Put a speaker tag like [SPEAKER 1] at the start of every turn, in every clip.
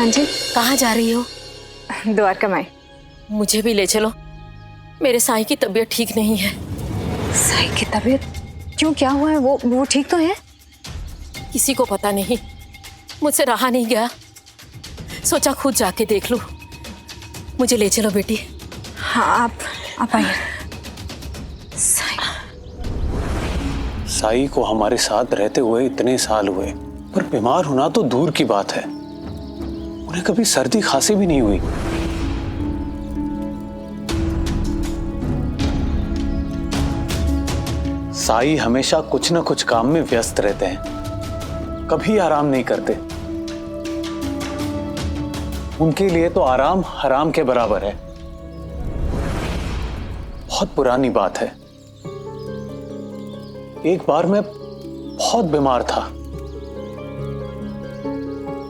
[SPEAKER 1] हाँ जी।
[SPEAKER 2] कहाँ जा रही हो?
[SPEAKER 1] द्वारका माई।
[SPEAKER 2] मुझे भी ले चलो, मेरे साईं की तबीयत ठीक नहीं है।
[SPEAKER 1] साईं की तबीयत क्यों, क्या हुआ है? वो ठीक तो है?
[SPEAKER 2] किसी को पता नहीं, मुझसे रहा नहीं गया, सोचा खुद जाके देख लूं। मुझे ले चलो बेटी।
[SPEAKER 1] हाँ आप आइए।
[SPEAKER 3] साई को हमारे साथ रहते हुए इतने साल हुए, पर बीमार होना तो दूर की बात है, उन्हें कभी सर्दी खांसी भी नहीं हुई। साई हमेशा कुछ न कुछ काम में व्यस्त रहते हैं, कभी आराम नहीं करते। उनके लिए तो आराम हराम के बराबर है। बहुत पुरानी बात है, एक बार मैं बहुत बीमार था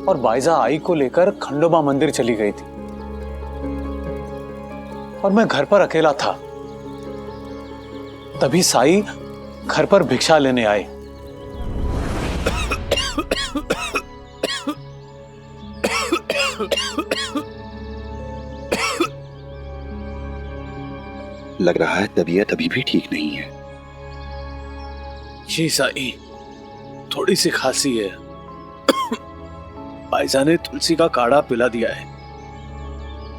[SPEAKER 3] और बाइजा आई को लेकर खंडोबा मंदिर चली गई थी और मैं घर पर अकेला था। तभी साई घर पर भिक्षा लेने आए।
[SPEAKER 4] लग रहा है तबीयत अभी भी ठीक नहीं है।
[SPEAKER 3] जी साई, थोड़ी सी खांसी है। बाईजा ने तुलसी का काढ़ा पिला दिया है,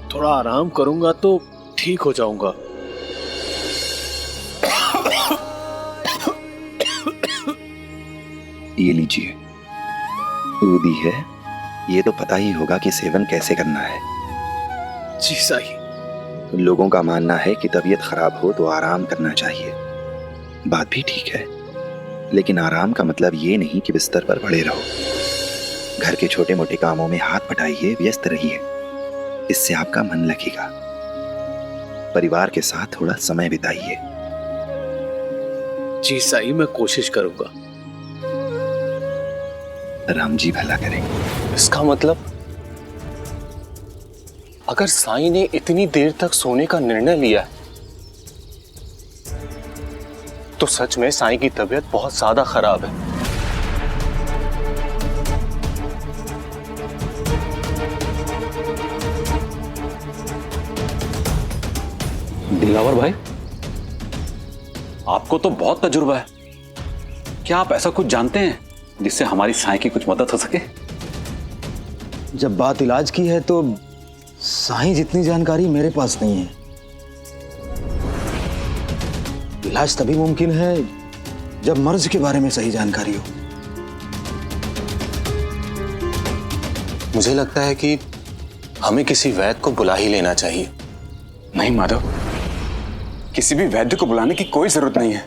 [SPEAKER 3] थोड़ा आराम करूंगा तो ठीक हो जाऊंगा।
[SPEAKER 4] ये लीजिए, दूधी है, ये तो पता ही होगा कि सेवन कैसे करना है।
[SPEAKER 3] जी साई।
[SPEAKER 4] लोगों का मानना है कि तबीयत खराब हो तो आराम करना चाहिए, बात भी ठीक है, लेकिन आराम का मतलब ये नहीं कि बिस्तर पर पड़े रहो। घर के छोटे मोटे कामों में हाथ बटाइए, व्यस्त रहिए, इससे आपका मन लगेगा। परिवार के साथ थोड़ा समय बिताइए।
[SPEAKER 3] जी साई, मैं कोशिश करूंगा।
[SPEAKER 4] राम जी भला करेंगे।
[SPEAKER 3] इसका मतलब अगर साई ने इतनी देर तक सोने का निर्णय लिया तो सच में साई की तबीयत बहुत ज्यादा खराब है।
[SPEAKER 5] दिलावर भाई, आपको तो बहुत तजुर्बा है, क्या आप ऐसा कुछ जानते हैं जिससे हमारी साई की कुछ मदद हो सके?
[SPEAKER 6] जब बात इलाज की है तो साईं जितनी जानकारी मेरे पास नहीं है। इलाज तभी मुमकिन है जब मर्ज के बारे में सही जानकारी हो।
[SPEAKER 3] मुझे लगता है कि हमें किसी वैद्य को बुला ही लेना चाहिए।
[SPEAKER 5] नहीं माधव, किसी भी वैद्य को बुलाने की कोई जरूरत नहीं है।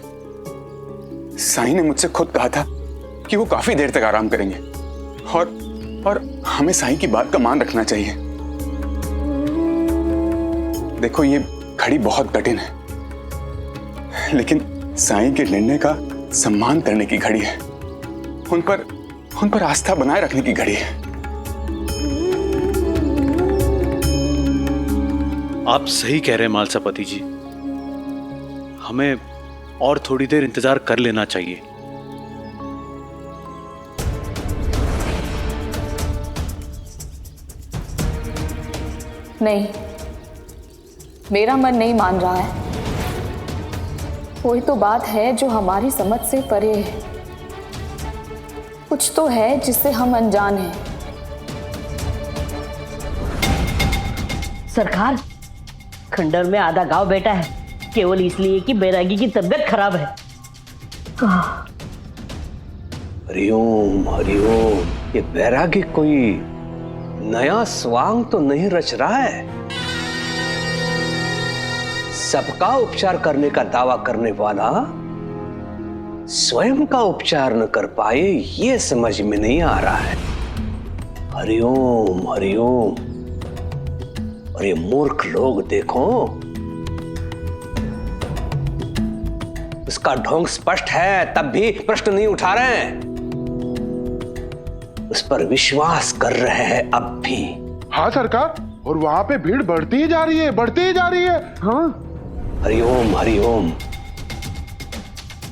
[SPEAKER 5] साईं ने मुझसे खुद कहा था कि वो काफी देर तक आराम करेंगे और हमें साईं की बात का मान रखना चाहिए। देखो, ये घड़ी बहुत कठिन है, लेकिन साईं के निर्णय का सम्मान करने की घड़ी है। उन पर आस्था बनाए रखने की घड़ी है।
[SPEAKER 3] आप सही कह रहे हैं मालसापति जी, हमें और थोड़ी देर इंतजार कर लेना चाहिए।
[SPEAKER 7] नहीं, मेरा मन नहीं मान रहा है। कोई तो बात है जो हमारी समझ से परे है। कुछ तो है जिससे हम अनजान हैं।
[SPEAKER 8] सरकार, खंडर में आधा गांव बैठा है केवल इसलिए कि बैरागी की तबीयत खराब है।
[SPEAKER 9] हरिओम हरिओम, ये बैरागी कोई नया स्वांग तो नहीं रच रहा है? सबका उपचार करने का दावा करने वाला स्वयं का उपचार न कर पाए, ये समझ में नहीं आ रहा है। हरिओम हरिओम। और ये मूर्ख लोग देखो, उसका ढोंग स्पष्ट है तब भी प्रश्न नहीं उठा रहे हैं, उस पर विश्वास कर रहे हैं अब भी।
[SPEAKER 10] हाँ सरकार, और वहां पे भीड़ बढ़ती ही जा रही है, बढ़ती ही जा रही है।
[SPEAKER 8] हाँ,
[SPEAKER 9] हरिओम हरिओम।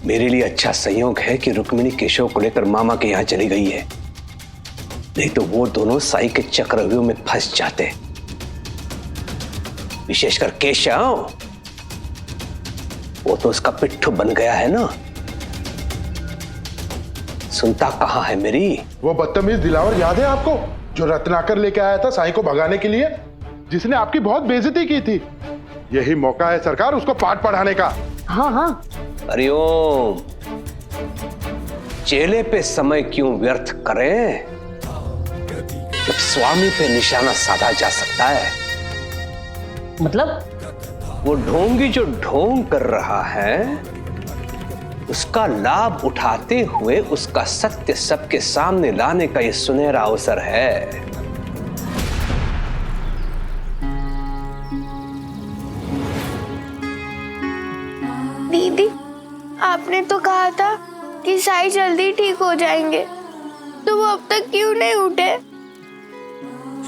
[SPEAKER 9] मेरे लिए अच्छा संयोग है कि रुक्मिणी केशव को लेकर मामा के यहाँ चली गई है। नहीं तो वो दोनों साई के चक्रव्यूह में फंस जाते। विशेषकर केशव, वो तो उसका पिट्ठू बन गया है ना। सुनता कहाँ है मेरी?
[SPEAKER 10] वो बदतमीज दिलावर याद है आपको, जो रत्नाकर लेके आया था साई को भगाने के लिए, जिसने आपकी बहुत बेइज्जती की थी? यही मौका है सरकार उसको पाठ पढ़ाने का।
[SPEAKER 8] हाँ हाँ।
[SPEAKER 9] हरिओम, चेले पे समय क्यों व्यर्थ करें जब स्वामी पे निशाना साधा जा सकता है।
[SPEAKER 8] मतलब
[SPEAKER 9] वो ढोंगी जो ढोंग कर रहा है, उसका लाभ उठाते हुए उसका सत्य सबके सामने लाने का ये सुनहरा अवसर है।
[SPEAKER 11] दीदी, आपने तो कहा था कि साई जल्दी ठीक हो जाएंगे, तो वो अब तक क्यों नहीं उठे?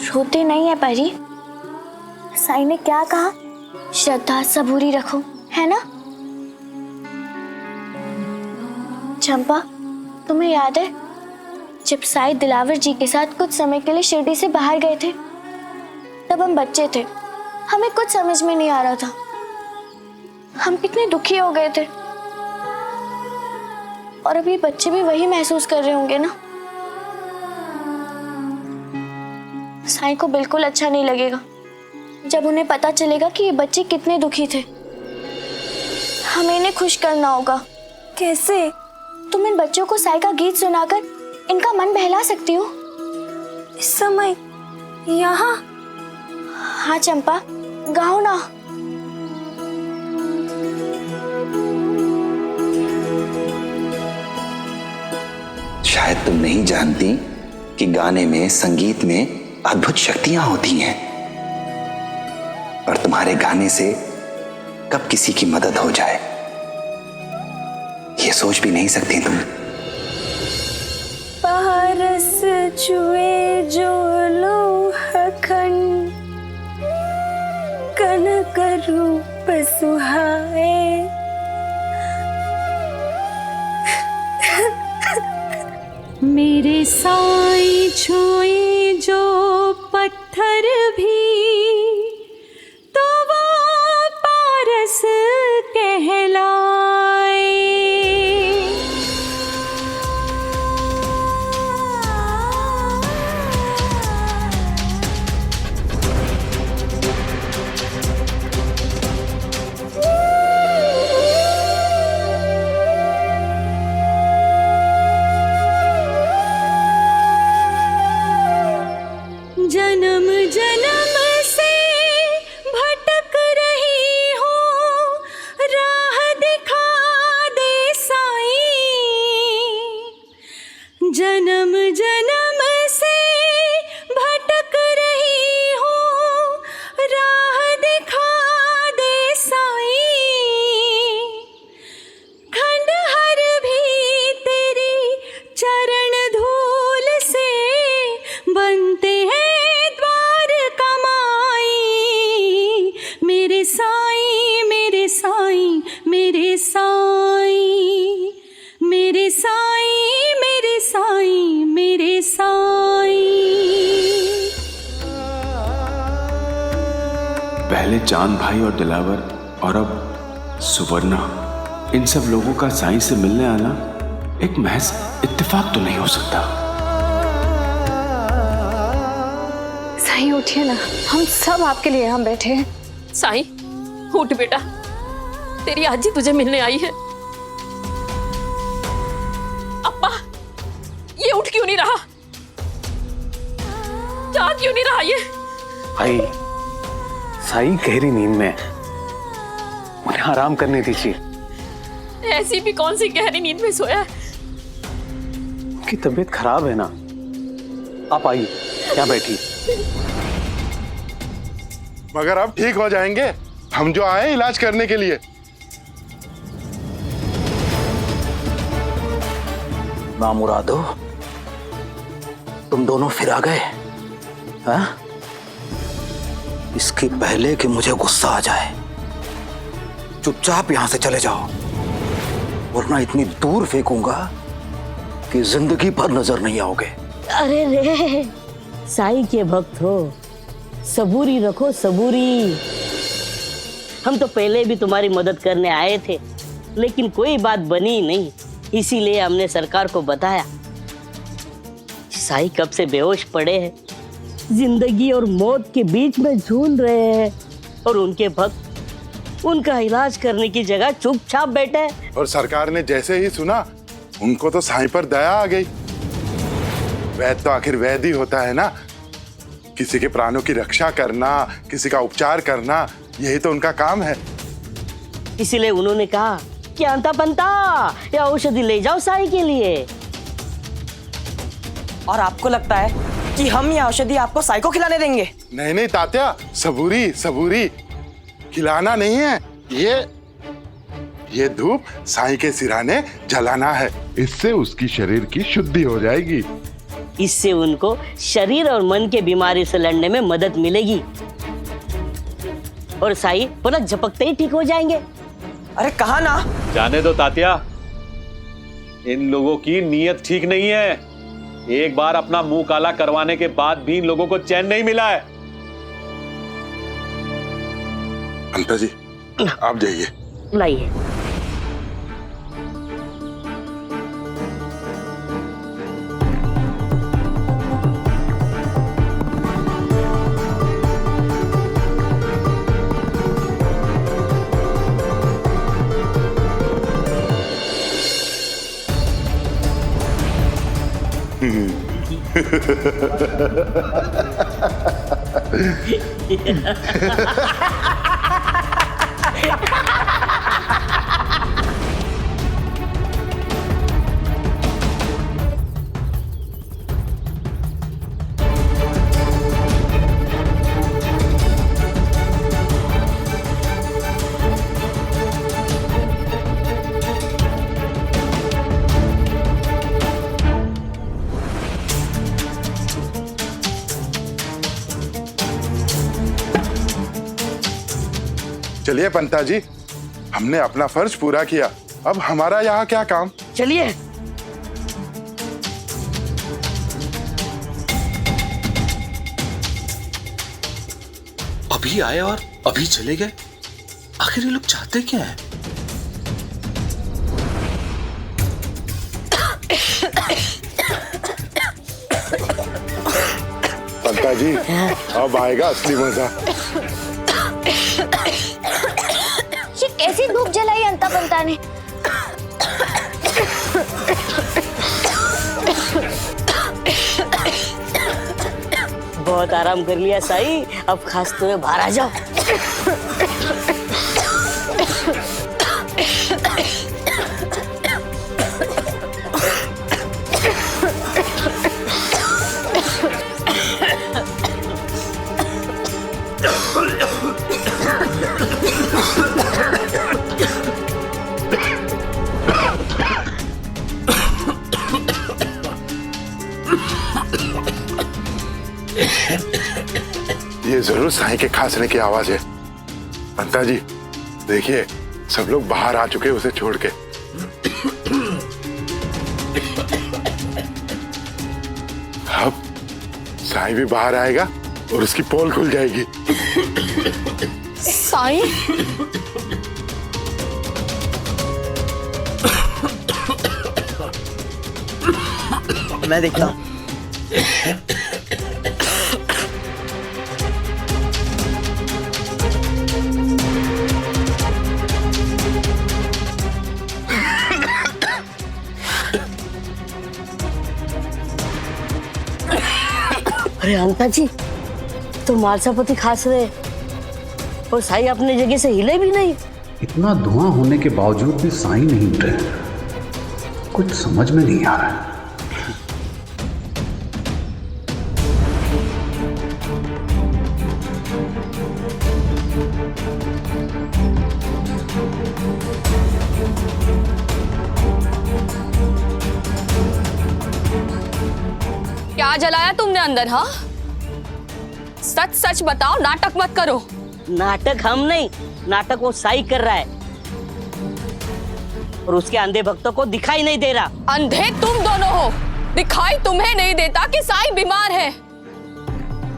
[SPEAKER 12] रोते नहीं है परी। साई ने क्या कहा? श्रद्धा सबूरी रखो, है ना? चंपा, तुम्हें याद है जब साई दिलावर जी के साथ कुछ समय के लिए शिरडी से बाहर गए थे? तब हम बच्चे थे, हमें कुछ समझ में नहीं आ रहा था। हम कितने दुखी हो गए थे, और अब ये बच्चे भी वही महसूस कर रहे होंगे ना। साई को बिल्कुल अच्छा नहीं लगेगा जब उन्हें पता चलेगा कि ये बच्चे कितने दुखी थे। हमें इन्हें खुश करना होगा। कैसे? तुम इन बच्चों को साई का गीत सुनाकर इनका मन बहला सकती हो। इस समय यहाँ? हाँ चंपा, गाओ ना।
[SPEAKER 4] शायद तुम नहीं जानती कि गाने में, संगीत में अद्भुत शक्तियां होती हैं, और तुम्हारे गाने से कब किसी की मदद हो जाए ये सोच भी नहीं सकती तुम।
[SPEAKER 12] पारस छुए जो लोहखंड, कनक रूप सुहाए।
[SPEAKER 13] मेरे साई छुए जो पत्थर भी, तो वो पारस कहलाए। जन्म जन्म से भटक रही हूँ, राह दिखा दे साईं। जन्म जन्म से भटक रही हूँ, राह दिखा दे साईं। खंडहर भी तेरी चरण धूल से बनते हैं मेरे साईं, मेरे साईं, मेरे साईं, मेरे साईं, मेरे साईं, मेरे साईं।
[SPEAKER 5] पहले चांद भाई और दिलावर और अब सुवर्णा, इन सब लोगों का साईं से मिलने आना एक महज इत्तेफाक तो नहीं हो सकता।
[SPEAKER 1] साईं उठिए ना, हम सब आपके लिए यहाँ बैठे हैं।
[SPEAKER 2] साईं उठ बेटा, तेरी आजी तुझे मिलने आई है। अप्पा, ये उठ क्यों नहीं रहा? जाग क्यों नहीं रहा ये?
[SPEAKER 3] भाई, साई गहरी नींद में, उन्हें आराम करने दीजिए।
[SPEAKER 2] ऐसी भी कौन सी गहरी नींद में सोया है?
[SPEAKER 3] उनकी तबीयत खराब है ना। आप आइए, यहाँ बैठिए।
[SPEAKER 10] मगर अब ठीक हो जाएंगे, हम जो आए इलाज करने के लिए।
[SPEAKER 6] नामुरादो, तुम दोनों फिर आ गए हैं? इसके पहले कि मुझे गुस्सा आ जाए, चुपचाप यहां से चले जाओ, वरना इतनी दूर फेंकूंगा कि जिंदगी भर नजर नहीं आओगे।
[SPEAKER 8] अरे रे, साईं के भक्त हो, सबूरी रखो सबूरी। हम तो पहले भी तुम्हारी मदद करने आए थे, लेकिन कोई बात बनी नहीं। इसीलिए हमने सरकार को बताया। साईं कब से बेहोश पड़े हैं, जिंदगी और मौत के बीच में झूल रहे हैं, और उनके भक्त उनका इलाज करने की जगह चुपचाप बैठे हैं।
[SPEAKER 10] और सरकार ने जैसे ही सुना, उनको तो साईं पर दया आ गई। वैद्य तो आखिर वैद्य ही होता है ना, किसी के प्राणों की रक्षा करना, किसी का उपचार करना, यही तो उनका काम है।
[SPEAKER 8] इसीलिए उन्होंने कहा कि अंता पंता या औषधि ले जाओ साईं के लिए।
[SPEAKER 14] और आपको लगता है कि हम ये औषधि आपको साईं को खिलाने देंगे?
[SPEAKER 10] नहीं नहीं तात्या, सबूरी सबूरी, खिलाना नहीं है। ये धूप साईं के सिराने जलाना है, इससे उसकी शरीर की शुद्धि हो जाएगी।
[SPEAKER 8] इससे उनको शरीर और मन के बीमारी से लड़ने में मदद मिलेगी, और साईं पुनः झपकते ही ठीक हो जाएंगे।
[SPEAKER 14] अरे कहा ना।
[SPEAKER 3] जाने दो तात्या, इन लोगों की नीयत ठीक नहीं है। एक बार अपना मुंह काला करवाने के बाद भी इन लोगों को चैन नहीं मिला है।
[SPEAKER 10] अंता जी, आप जाइए।
[SPEAKER 8] लाइए।
[SPEAKER 10] चलिए पंता जी, हमने अपना फर्ज पूरा किया, अब हमारा यहाँ क्या काम।
[SPEAKER 8] चलिए।
[SPEAKER 6] अभी आए और अभी चले गए, आखिर ये लोग चाहते क्या है?
[SPEAKER 10] पंता जी, अब आएगा असली मजा।
[SPEAKER 12] ये कैसी धूप जलाई अंता पंता ने?
[SPEAKER 8] बहुत आराम कर लिया साईं, अब खांसते हुए बाहर आ जाओ।
[SPEAKER 10] ये जरूर साईं के खांसने की आवाज है। पंता जी देखिए, सब लोग बाहर आ चुके उसे छोड़ के। अब साईं भी बाहर आएगा और उसकी पोल खुल जाएगी।
[SPEAKER 7] साईं?
[SPEAKER 14] मैं देखता हूँ।
[SPEAKER 8] अरे अंता जी, तो मालसापति खास रहे और साईं अपने जगह से हिले भी नहीं।
[SPEAKER 15] इतना धुआं होने के बावजूद भी साईं नहीं उठ रहे, कुछ समझ में नहीं आ रहा है।
[SPEAKER 7] क्या जलाया तुमने अंदर? हाँ, सच सच बताओ, नाटक मत करो।
[SPEAKER 8] नाटक हम नहीं, नाटक वो साईं कर रहा है, और उसके अंधे भक्तों को दिखाई नहीं दे रहा।
[SPEAKER 7] अंधे तुम दोनों हो।
[SPEAKER 2] दिखाई तुम्हें नहीं देता कि साईं बीमार है,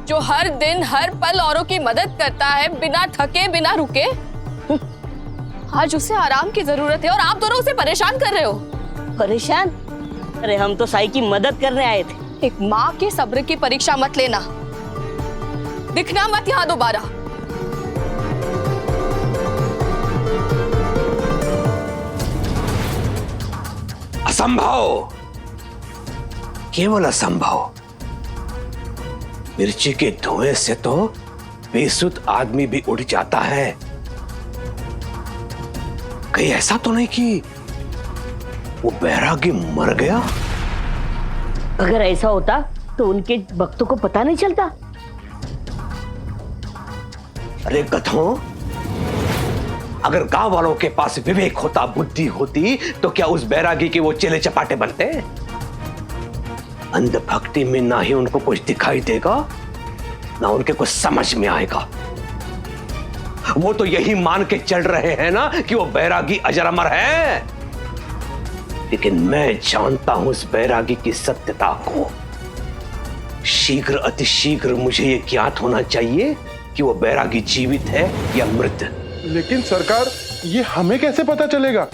[SPEAKER 2] जो हर दिन हर पल औरों की मदद करता है बिना थके बिना रुके। आज उसे आराम की जरूरत है और आप दोनों उसे परेशान कर रहे हो।
[SPEAKER 8] परेशान? अरे हम तो साईं की मदद करने आए थे।
[SPEAKER 2] एक माँ के सब्र की परीक्षा मत लेना, दिखना मत यहाँ दोबारा।
[SPEAKER 9] असंभव, केवल असंभव। मिर्ची के धुएं से तो बेसुध आदमी भी उड़ जाता है। कहीं ऐसा तो नहीं कि वो बैरागी मर गया?
[SPEAKER 8] अगर ऐसा होता तो उनके भक्तों को पता नहीं चलता।
[SPEAKER 9] अरे गधों, अगर गांव वालों के पास विवेक होता, बुद्धि होती, तो क्या उस बैरागी के वो चेले चपाटे बनते? अंधभक्ति में ना ही उनको कुछ दिखाई देगा, ना उनके कुछ समझ में आएगा। वो तो यही मान के चल रहे हैं ना कि वो बैरागी अजर अमर है। लेकिन मैं जानता हूं उस बैरागी की सत्यता को। शीघ्र अतिशीघ्र मुझे ये ज्ञात होना चाहिए कि वो बैरागी जीवित है या मृत।
[SPEAKER 10] लेकिन सरकार, ये हमें कैसे पता चलेगा?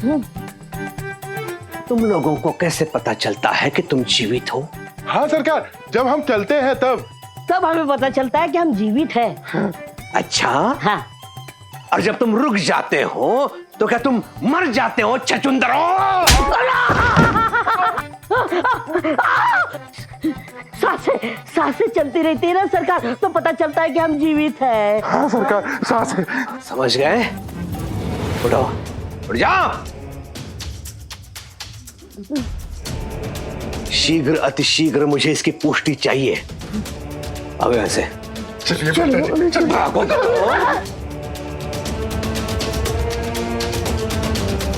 [SPEAKER 9] तुम लोगों को कैसे पता चलता है कि तुम जीवित हो?
[SPEAKER 10] हाँ सरकार, जब हम चलते हैं तब
[SPEAKER 8] हमें पता चलता है कि हम जीवित हैं। हाँ।
[SPEAKER 9] अच्छा
[SPEAKER 8] हाँ।
[SPEAKER 9] और जब तुम रुक जाते हो तो क्या तुम मर जाते हो छछुंदरों?
[SPEAKER 8] सांसें चलती रहती है ना सरकार, तो पता चलता है कि हम जीवित हैं।
[SPEAKER 10] हाँ सरकार, सांसें।
[SPEAKER 9] समझ गए? उठो, उठ जाओ। शीघ्र अतिशीघ्र मुझे इसकी पुष्टि चाहिए। अब यहां से चल भागो।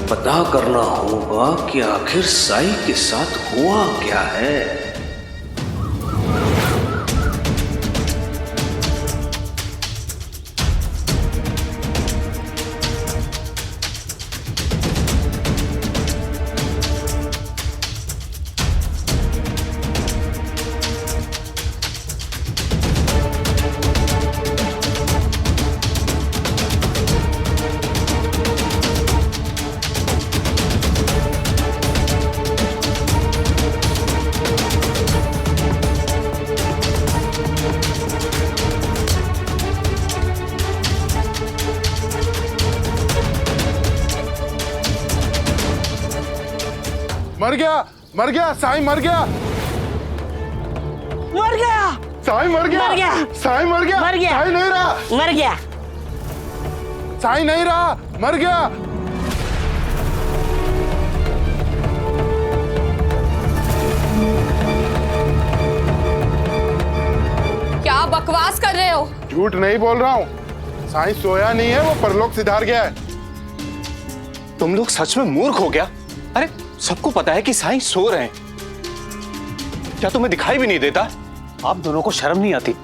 [SPEAKER 9] पता करना होगा कि आखिर साईं के साथ हुआ क्या है।
[SPEAKER 10] मर गया, साईं मर गया।
[SPEAKER 8] मर गया,
[SPEAKER 10] साईं मर गया, साईं मर गया,
[SPEAKER 8] मर गया,
[SPEAKER 10] साईं नहीं रहा,
[SPEAKER 8] मर गया,
[SPEAKER 10] साईं नहीं रहा, मर गया।
[SPEAKER 2] क्या बकवास कर रहे हो?
[SPEAKER 10] झूठ नहीं बोल रहा हूँ, साईं सोया नहीं है, वो परलोक सिधार गया है।
[SPEAKER 5] तुम लोग सच में मूर्ख हो गया? अरे सबको पता है कि साईं सो रहे हैं, क्या तुम्हें दिखाई भी नहीं देता? आप दोनों को शर्म नहीं आती?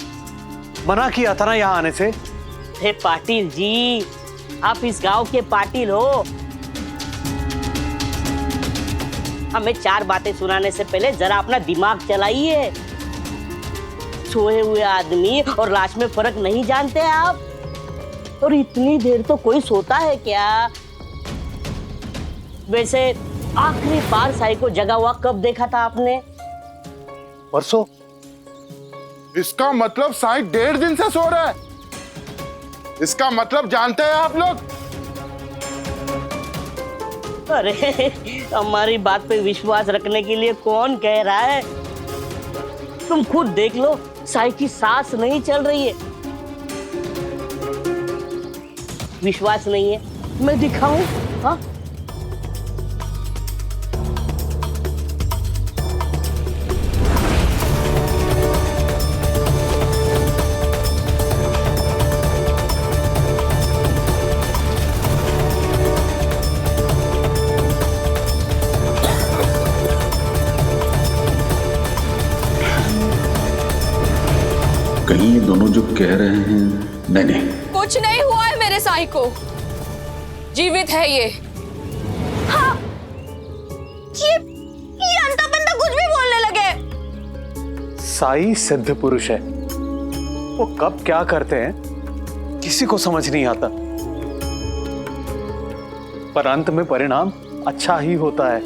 [SPEAKER 5] मना किया था ना यहाँ आने से।
[SPEAKER 8] हे पाटिल जी, आप इस गांव के पाटिल हो। हमें चार बातें सुनाने से पहले जरा अपना दिमाग चलाइए। सोए हुए आदमी और लाश में फर्क नहीं जानते आप? और इतनी देर तो कोई सोता है क्या? वैसे आखिरी बार साईं को जगा हुआ कब देखा था आपने?
[SPEAKER 10] परसों। इसका मतलब साईं 1.5 दिन से सो रहा है। इसका मतलब जानते हैं आप लोग?
[SPEAKER 8] अरे हमारी बात पे विश्वास रखने के लिए कौन कह रहा है? तुम खुद देख लो, साईं की सांस नहीं चल रही है। विश्वास नहीं है? मैं दिखाऊं? हाँ?
[SPEAKER 15] कहीं ये दोनों जो कह रहे हैं, नहीं
[SPEAKER 2] कुछ नहीं हुआ है मेरे साईं को, जीवित है ये।
[SPEAKER 12] हाँ, ये अंता बंता कुछ भी बोलने
[SPEAKER 7] लगे।
[SPEAKER 3] साई सिद्ध पुरुष है, वो कब क्या करते हैं किसी को समझ नहीं आता, पर अंत में परिणाम अच्छा ही होता है।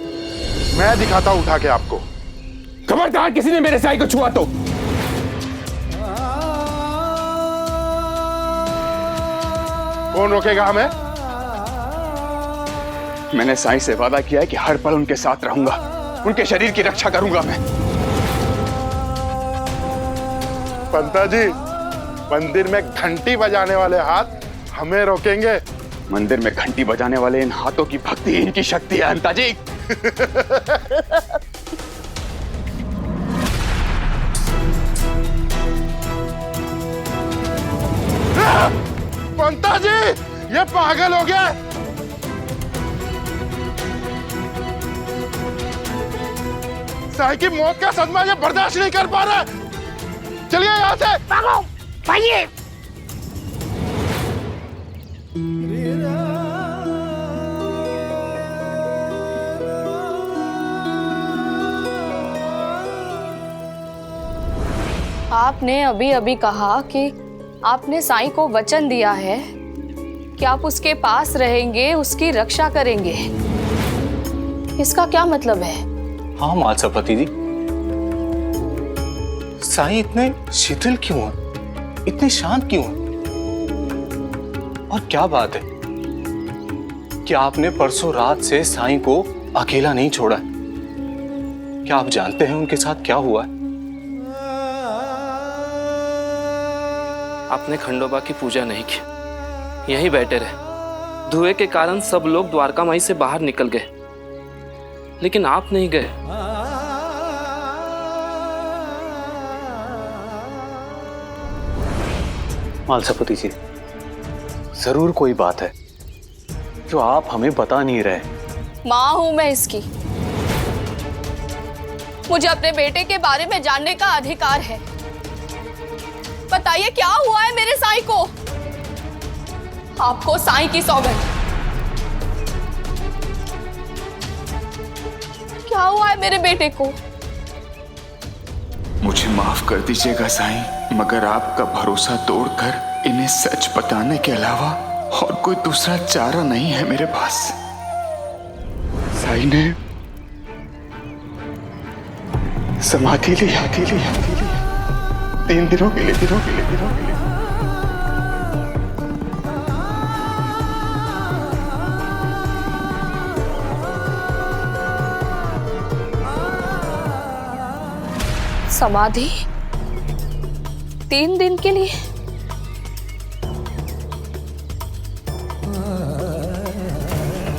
[SPEAKER 10] मैं दिखाता हूं उठा के आपको।
[SPEAKER 5] खबरदार किसी ने मेरे साई को छुआ तो।
[SPEAKER 10] कौन रोकेगा हमें?
[SPEAKER 5] मैंने साई से वादा किया है कि हर पल उनके साथ रहूंगा, उनके शरीर की रक्षा करूंगा मैं।
[SPEAKER 10] पंता जी, मंदिर में घंटी बजाने वाले हाथ हमें रोकेंगे?
[SPEAKER 5] मंदिर में घंटी बजाने वाले इन हाथों की भक्ति इनकी शक्ति है अंता जी।
[SPEAKER 10] पंता जी, ये पागल हो गया। साई की मौत का सदमा ये बर्दाश्त नहीं कर पा रहा। चलिए यहां से भागो, भाइये।
[SPEAKER 2] आपने अभी अभी कहा कि आपने साईं को वचन दिया है कि आप उसके पास रहेंगे, उसकी रक्षा करेंगे। इसका क्या मतलब है?
[SPEAKER 3] हाँ मालसापति जी, साईं इतने शिथिल क्यों हैं? इतने शांत क्यों हैं? और क्या बात है कि आपने परसों रात से साईं को अकेला नहीं छोड़ा? क्या आप जानते हैं उनके साथ क्या हुआ है?
[SPEAKER 16] आपने खंडोबा की पूजा नहीं की, यहीं बैठे रहे। धुएं के कारण सब लोग द्वारका माई से बाहर निकल गए, लेकिन आप नहीं गए।
[SPEAKER 3] मालसापति जी, जरूर कोई बात है जो आप हमें बता नहीं रहे।
[SPEAKER 2] माँ हूं मैं इसकी, मुझे अपने बेटे के बारे में जानने का अधिकार है। बताइए क्या हुआ है मेरे साईं को? आपको साईं की सौगंध, क्या हुआ है मेरे बेटे को?
[SPEAKER 5] मुझे माफ कर दीजिएगा साईं, मगर आपका भरोसा तोड़कर इन्हें सच बताने के अलावा और कोई दूसरा चारा नहीं है मेरे पास। साईं ने समाधि ली 3 दिनों के लिए।
[SPEAKER 2] समाधि 3 दिन के लिए?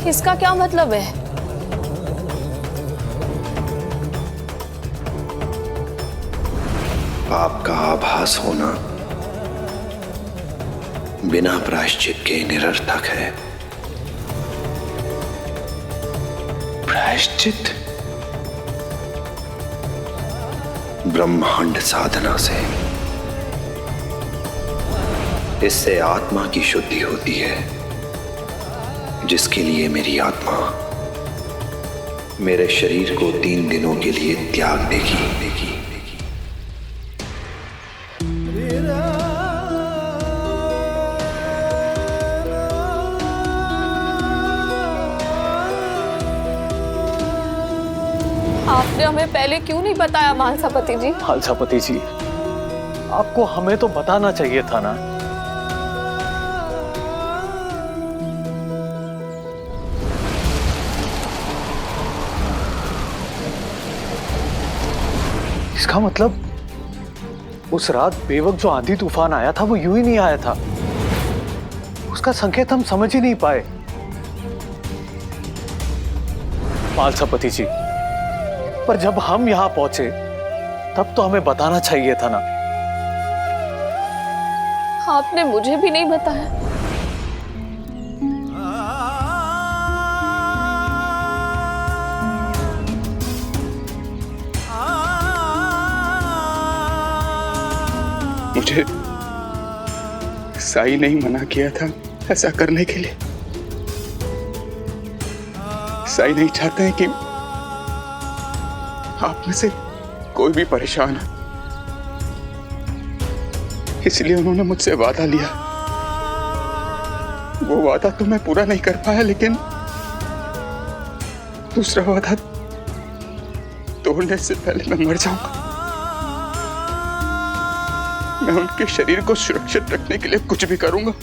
[SPEAKER 2] इसका क्या मतलब है?
[SPEAKER 4] पाप का आभास होना बिना प्रायश्चित के निरर्थक है। प्रायश्चित ब्रह्मांड साधना से, इससे आत्मा की शुद्धि होती है, जिसके लिए मेरी आत्मा मेरे शरीर को 3 दिनों के लिए त्याग देगी।
[SPEAKER 2] आपने हमें पहले क्यों नहीं बताया मालसापति जी?
[SPEAKER 3] मालसापति जी, आपको हमें तो बताना चाहिए था ना। इसका मतलब उस रात बेवक जो आंधी तूफान आया था वो यूं ही नहीं आया था, उसका संकेत हम समझ ही नहीं पाए। मालसापति जी, पर जब हम यहां पहुंचे तब तो हमें बताना चाहिए था ना।
[SPEAKER 2] आपने मुझे भी नहीं बताया।
[SPEAKER 5] मुझे साई ने ही मना किया था ऐसा करने के लिए। साई नहीं चाहते हैं कि आप में से कोई भी परेशान है, इसलिए उन्होंने मुझसे वादा लिया। वो वादा तो मैं पूरा नहीं कर पाया, लेकिन दूसरा वादा तोड़ने से पहले मैं मर जाऊंगा। मैं उनके शरीर को सुरक्षित रखने के लिए कुछ भी करूंगा।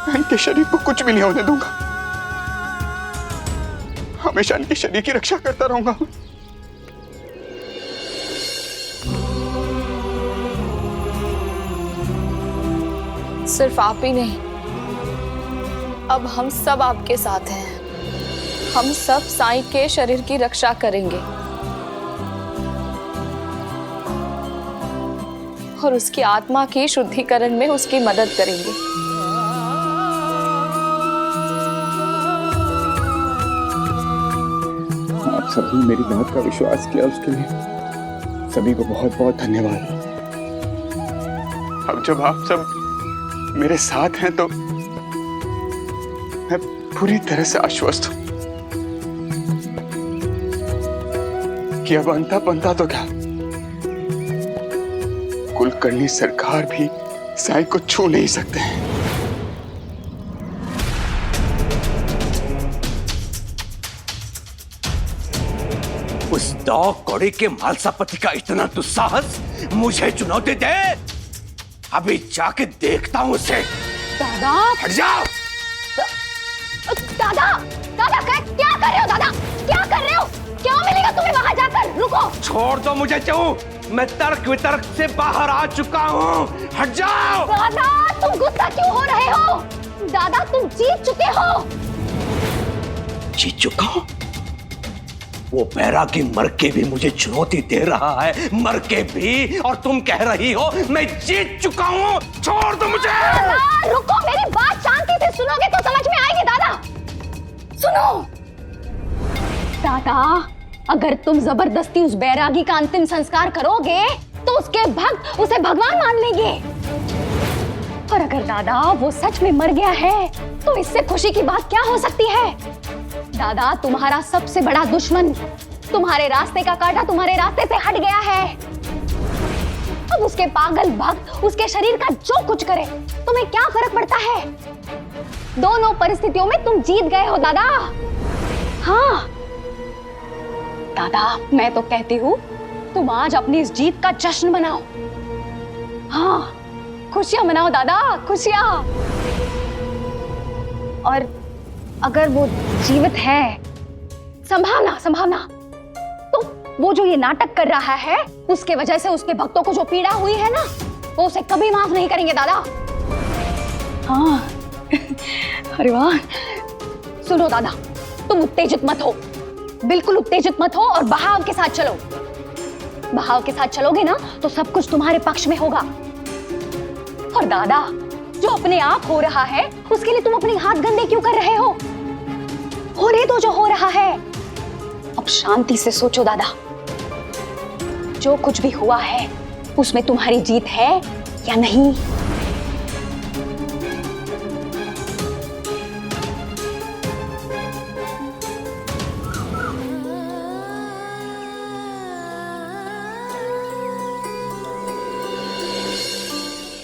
[SPEAKER 5] मैं उनके शरीर को कुछ भी नहीं होने दूंगा। हमेशा उनके शरीर की रक्षा करता रहूंगा।
[SPEAKER 2] सिर्फ आप ही नहीं, अब हम सब आपके साथ हैं। हम सब साईं के शरीर की रक्षा करेंगे और उसकी आत्मा की शुद्धिकरण में उसकी मदद करेंगे।
[SPEAKER 5] आप सभी मेरी बात का विश्वास किया, उसके लिए सभी को बहुत बहुत धन्यवाद। अब जब आप सब मेरे साथ हैं तो मैं पूरी तरह से आश्वस्त हूं कि अब अंता पंता तो क्या, कुलकर्णी सरकार भी साईं को छू नहीं सकते हैं।
[SPEAKER 9] उस दो कौड़ी के मालसापति का इतना दुस्साहस मुझे चुनौती दे, अभी जाके देखता हूं उसे।
[SPEAKER 2] दादा
[SPEAKER 9] हट जाओ।
[SPEAKER 2] दादा दादा क्या कर रहे हो? दादा क्या कर रहे हो? क्या मिलेगा तुम्हें वहां जाकर? रुको,
[SPEAKER 9] छोड़ दो मुझे चू, मैं तर्क वितर्क से बाहर आ चुका हूँ। हट जाओ।
[SPEAKER 2] दादा तुम गुस्सा क्यों हो रहे हो? दादा तुम जीत चुके हो।
[SPEAKER 9] जीत चुका हूँ? वो बैरागी मर के भी मुझे चुनौती दे रहा है, मर के भी, और तुम कह रही हो मैं जीत चुका हूँ। छोड़ दो मुझे।
[SPEAKER 2] रुको, मेरी बात शांति से सुनोगे तो समझ में आएगी। दादा सुनो, दादा अगर तुम जबरदस्ती उस बैरागी का अंतिम संस्कार करोगे तो उसके भक्त उसे भगवान मान लेंगे, और अगर दादा वो सच में मर गया है तो इससे खुशी की बात क्या हो सकती है? दादा तुम्हारा सबसे बड़ा दुश्मन, तुम्हारे रास्ते का कांटा तुम्हारे रास्ते से हट गया है। अब उसके पागल भक्त उसके शरीर का जो कुछ करे तुम्हें क्या फर्क पड़ता है? दोनों परिस्थितियों में तुम जीत गए हो दादा। हाँ दादा, मैं तो कहती हूँ तुम आज अपनी इस जीत का जश्न मनाओ। हाँ खुशियां मनाओ दादा, खुशियां। और अगर वो जीवित है, संभावना तो वो जो ये नाटक कर रहा है उसके वजह से उसके भक्तों को जो पीड़ा हुई है ना, वो उसे कभी माफ नहीं करेंगे दादा। हाँ अरे वाह। सुनो दादा, तुम उत्तेजित मत हो, बिल्कुल उत्तेजित मत हो, और बहाव के साथ चलो। बहाव के साथ चलोगे ना तो सब कुछ तुम्हारे पक्ष में होगा। और दादा जो अपने आप हो रहा है उसके लिए तुम अपने हाथ गंदे क्यों कर रहे हो? होने दो जो हो रहा है। अब शांति से सोचो दादा, जो कुछ भी हुआ है उसमें तुम्हारी जीत है या नहीं?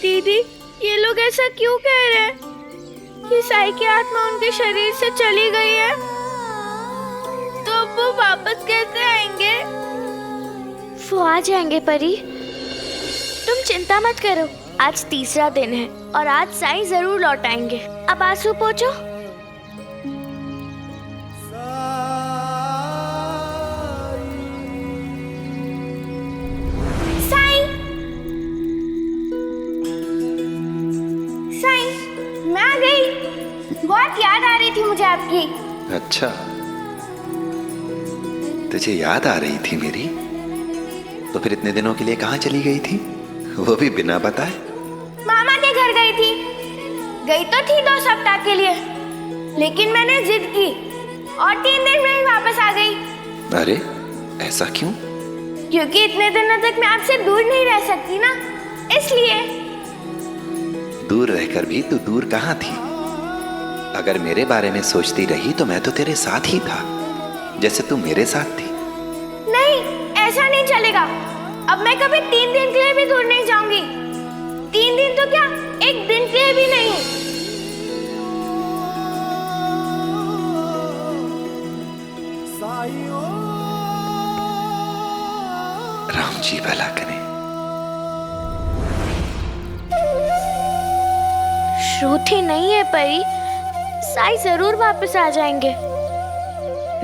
[SPEAKER 11] दीदी ये लोग ऐसा क्यों कह रहे हैं कि साई की आत्मा उनके शरीर से चली गई है? तो अब वो वापस कैसे आएंगे?
[SPEAKER 12] वो आ जाएंगे परी, तुम चिंता मत करो। आज तीसरा दिन है और आज साई जरूर लौट आएंगे। अब आंसू पोंछो। साई, साई, मैं आ गई। बहुत याद आ रही थी मुझे आपकी।
[SPEAKER 4] अच्छा, तुझे याद आ रही थी मेरी? तो फिर इतने दिनों के लिए कहाँ चली गई थी, वो भी बिना बताए?
[SPEAKER 11] मामा के घर गई थी। गई तो थी 2 सप्ताह के लिए, लेकिन मैंने जिद की और 3 दिन में ही वापस आ गई।
[SPEAKER 4] अरे ऐसा क्यों?
[SPEAKER 11] क्योंकि इतने दिनों तक मैं आपसे दूर नहीं रह सकती ना, इसलिए।
[SPEAKER 4] दूर रहकर भी तू दूर कहाँ थी? अगर मेरे बारे में सोचती रही तो मैं तो तेरे साथ ही था, जैसे तू मेरे साथ थी।
[SPEAKER 11] नहीं, ऐसा नहीं चलेगा। अब मैं कभी 3 दिन के लिए भी दूर नहीं जाऊंगी। 3 दिन तो क्या, 1 दिन के लिए भी नहीं।
[SPEAKER 4] राम जी भला करें।
[SPEAKER 11] श्रुति नहीं है परी, साई जरूर वापस आ जाएंगे,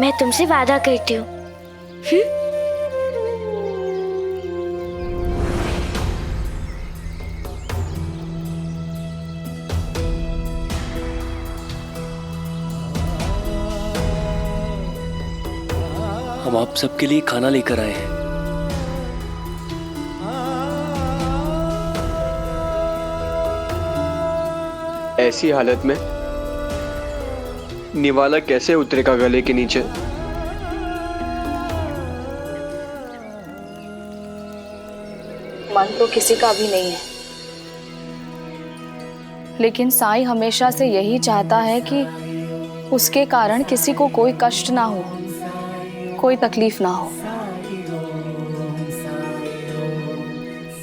[SPEAKER 11] मैं तुमसे वादा करती हूँ।
[SPEAKER 17] हम आप सबके लिए खाना लेकर आए हैं।
[SPEAKER 18] ऐसी हालत में निवाला कैसे उतरेगा गले के नीचे?
[SPEAKER 7] मन तो किसी का भी नहीं है, लेकिन साईं हमेशा से यही चाहता है कि उसके कारण किसी को कोई कष्ट ना हो, कोई तकलीफ ना हो।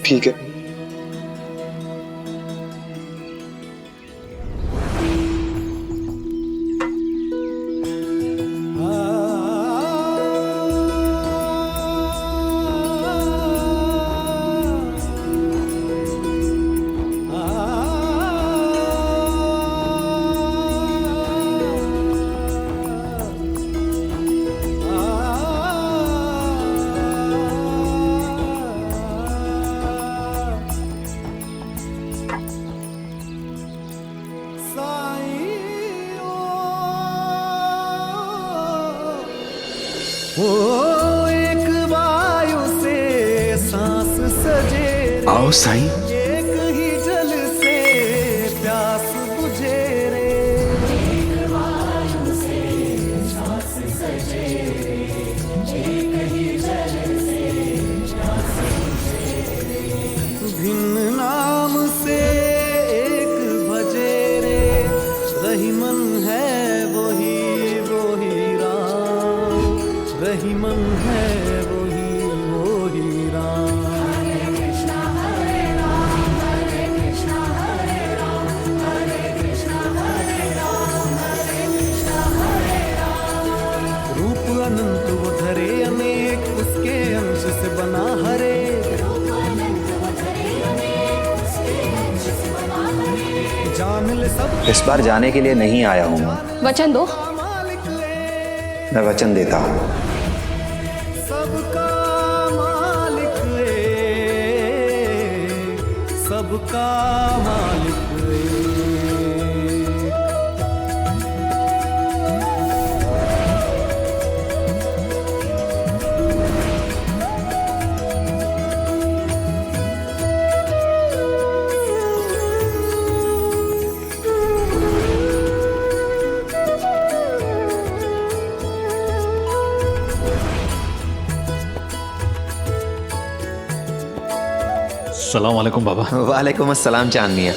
[SPEAKER 18] ठीक है।
[SPEAKER 19] एक वायु से सांस सजे,
[SPEAKER 4] आओ साईं।
[SPEAKER 19] एक ही जल से प्यास बुझे रे। एक वायु से सांस सजे, एक ही जल से प्यास बुझे रे। भिन्न नाम से एक भजे रे, रहीमन है वही वही राम, रहीमन है वही वही राम। हरे कृष्णा हरे राम, हरे कृष्णा हरे राम, हरे कृष्णा हरे राम, हरे कृष्णा हरे राम। रूप अनंत वो धरे अनेक, उसके अंश से बना हरे। रूप अनंत वो धरे अनेक, उसके अंश से बना हरे। जान ले सब।
[SPEAKER 4] इस बार जाने के लिए नहीं आया हूं मैं।
[SPEAKER 7] वचन दो।
[SPEAKER 4] मैं वचन देता हूं।
[SPEAKER 19] सबका मालिक सबका मालिक
[SPEAKER 15] सलाम वालेकुम बाबा।
[SPEAKER 4] वालेकुम अस्सलाम चांद मियां।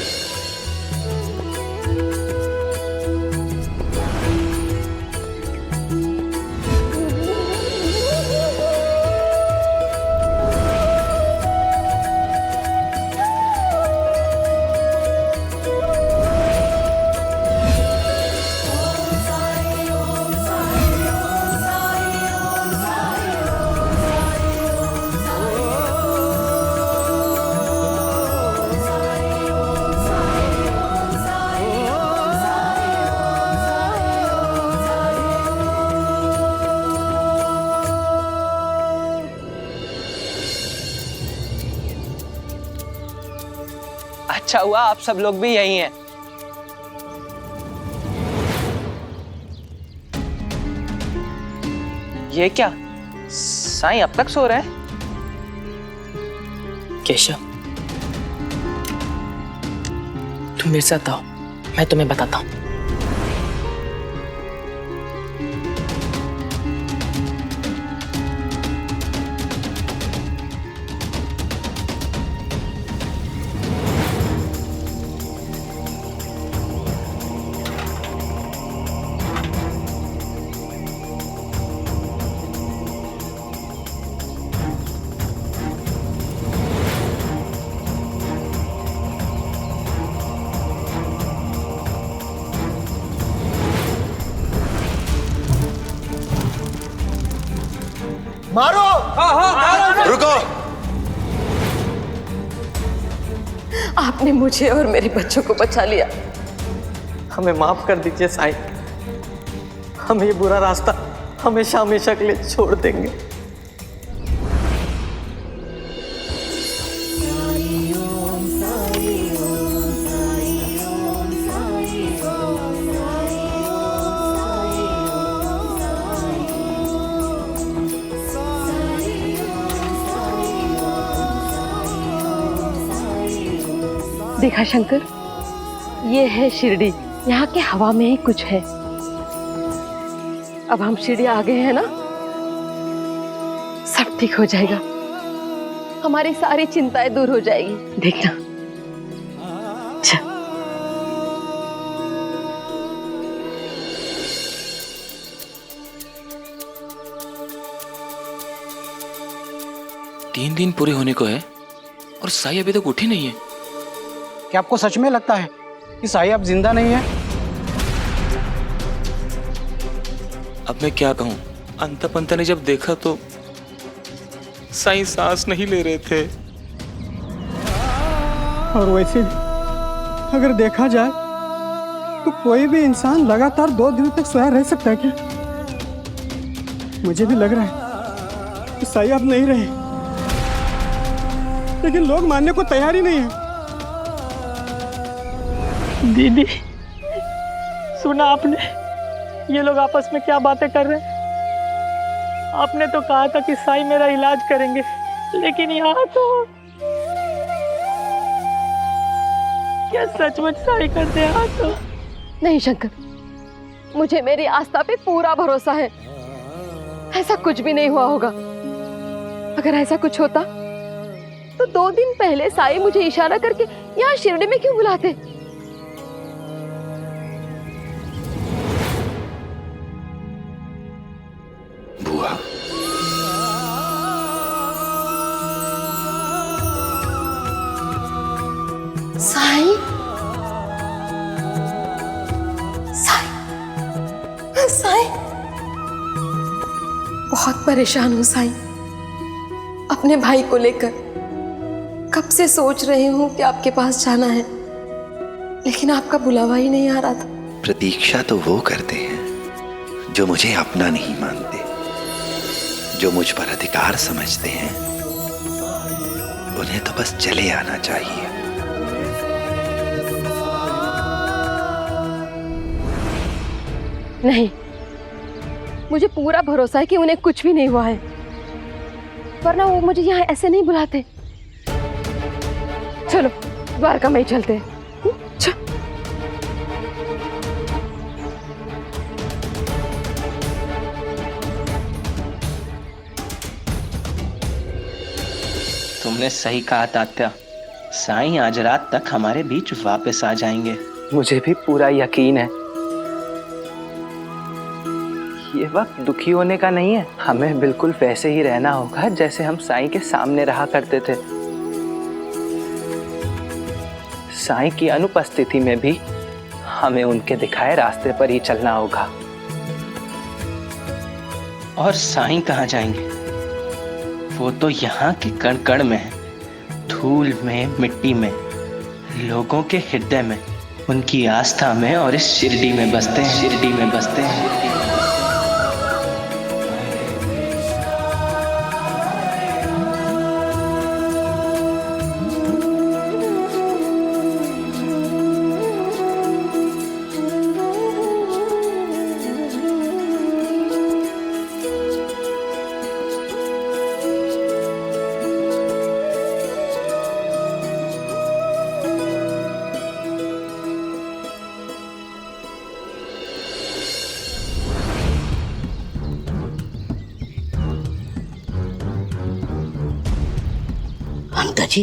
[SPEAKER 14] अच्छा हुआ आप सब लोग भी यही हैं। ये क्या, साईं अब तक सो रहे हैं?
[SPEAKER 20] केशव, तुम मेरे साथ आओ, मैं तुम्हें बताता हूँ।
[SPEAKER 19] मारो।
[SPEAKER 10] रुको।
[SPEAKER 20] आपने मुझे और मेरे बच्चों को बचा लिया।
[SPEAKER 14] हमें माफ कर दीजिए साईं। हम ये बुरा रास्ता हमेशा हमेशा के लिए छोड़ देंगे।
[SPEAKER 20] देखा शंकर, ये है शिरडी। यहाँ के हवा में ही कुछ है। अब हम शिरडी आ गए हैं ना, सब ठीक हो जाएगा। हमारी सारी चिंताएं दूर हो जाएगी, देखना। चल।
[SPEAKER 16] 3 दिन पूरे होने को है और साई अभी तक उठी नहीं है।
[SPEAKER 6] क्या आपको सच में लगता है कि साई अब जिंदा नहीं है?
[SPEAKER 16] अब मैं क्या कहूँ, अंता पंता ने जब देखा तो साई सांस नहीं ले रहे थे।
[SPEAKER 21] और वैसे भी अगर देखा जाए तो कोई भी इंसान लगातार 2 दिन तक सोया रह सकता है क्या? मुझे भी लग रहा है कि साई अब नहीं रहे, लेकिन लोग मानने को तैयार ही नहीं है।
[SPEAKER 14] दीदी, सुना आपने? ये लोग आपस में क्या बातें कर रहे हैं? आपने तो कहा था कि साई मेरा इलाज करेंगे, लेकिन यहाँ तो क्या सचमुच साई करते हैं? यहाँ तो
[SPEAKER 20] नहीं शंकर, मुझे मेरी आस्था पे पूरा भरोसा है। ऐसा कुछ भी नहीं हुआ होगा। अगर ऐसा कुछ होता तो 2 दिन पहले साई मुझे इशारा करके यहाँ शिरडी में क्यों बुलाते?
[SPEAKER 4] बुआ,
[SPEAKER 20] साई, साई, साई, बहुत परेशान हूँ साई, अपने भाई को लेकर। कब से सोच रही हूँ कि आपके पास जाना है, लेकिन आपका बुलावा ही नहीं आ रहा था।
[SPEAKER 4] प्रतीक्षा तो वो करते हैं जो मुझे अपना नहीं मानते, जो मुझ पर अधिकार समझते हैं। उन्हें तो बस चले आना चाहिए।
[SPEAKER 20] नहीं, मुझे पूरा भरोसा है कि उन्हें कुछ भी नहीं हुआ है, वरना वो मुझे यहाँ ऐसे नहीं बुलाते। चलो द्वारका में ही चलते हैं।
[SPEAKER 22] तुमने सही कहा तात्या, साईं आज रात तक हमारे बीच वापस आ जाएंगे।
[SPEAKER 23] मुझे भी पूरा यकीन है। ये वक्त दुखी होने का नहीं है। हमें बिल्कुल वैसे ही रहना होगा जैसे हम साईं के सामने रहा करते थे। साईं की अनुपस्थिति में भी हमें उनके दिखाए रास्ते पर ही चलना होगा।
[SPEAKER 22] और साईं कहाँ जाएंगे? वो तो यहाँ के कण कण में है, धूल में, मिट्टी में, लोगों के हृदय में, उनकी आस्था में और इस शिरडी में बसते हैं। शिरडी में बसते हैं।
[SPEAKER 8] ममता जी,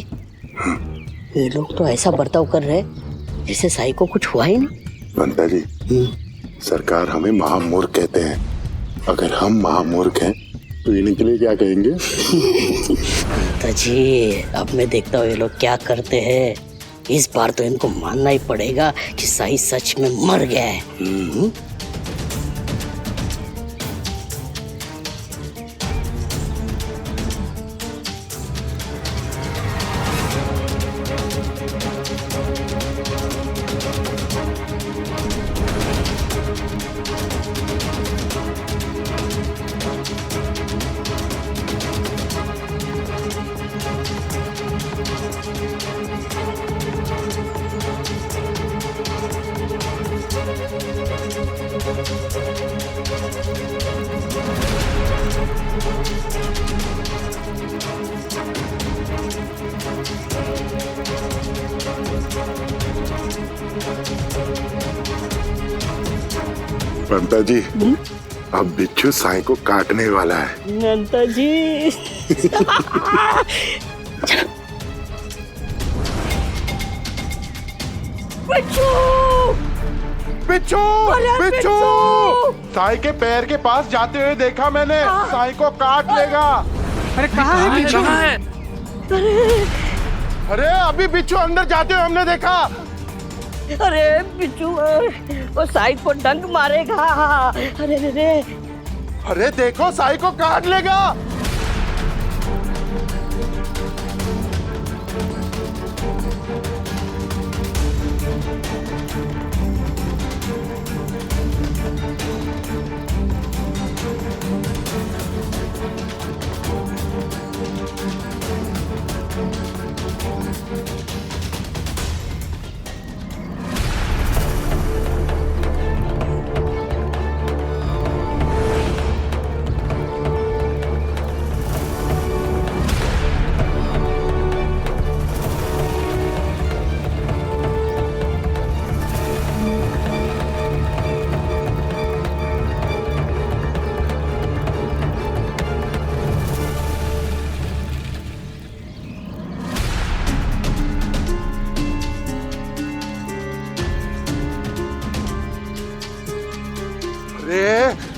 [SPEAKER 8] ये लोग तो ऐसा बर्ताव कर रहे हैं जैसे साई को कुछ हुआ ही नहीं।
[SPEAKER 10] ममता जी, सरकार हमें महामूर्ख कहते हैं। अगर हम महामूर्ख हैं तो इनके लिए क्या कहेंगे?
[SPEAKER 8] ममता जी, अब मैं देखता हूँ ये लोग क्या करते हैं। इस बार तो इनको मानना ही पड़ेगा कि साई सच में मर गया है।
[SPEAKER 10] पंता जी, अब बिच्छू साईं को काटने वाला है।
[SPEAKER 8] नंता जी।
[SPEAKER 10] बिच्छू! बिच्छू! बिच्छू! साईं के पैर के पास जाते हुए देखा मैंने। साईं को काट लेगा।
[SPEAKER 21] अरे कहाँ है बिच्छू?
[SPEAKER 10] अरे अभी बिच्छू अंदर जाते हुए हमने देखा।
[SPEAKER 8] अरे बिच्छू वो साई को डंक मारेगा। अरे अरे
[SPEAKER 10] अरे देखो साई को काट लेगा।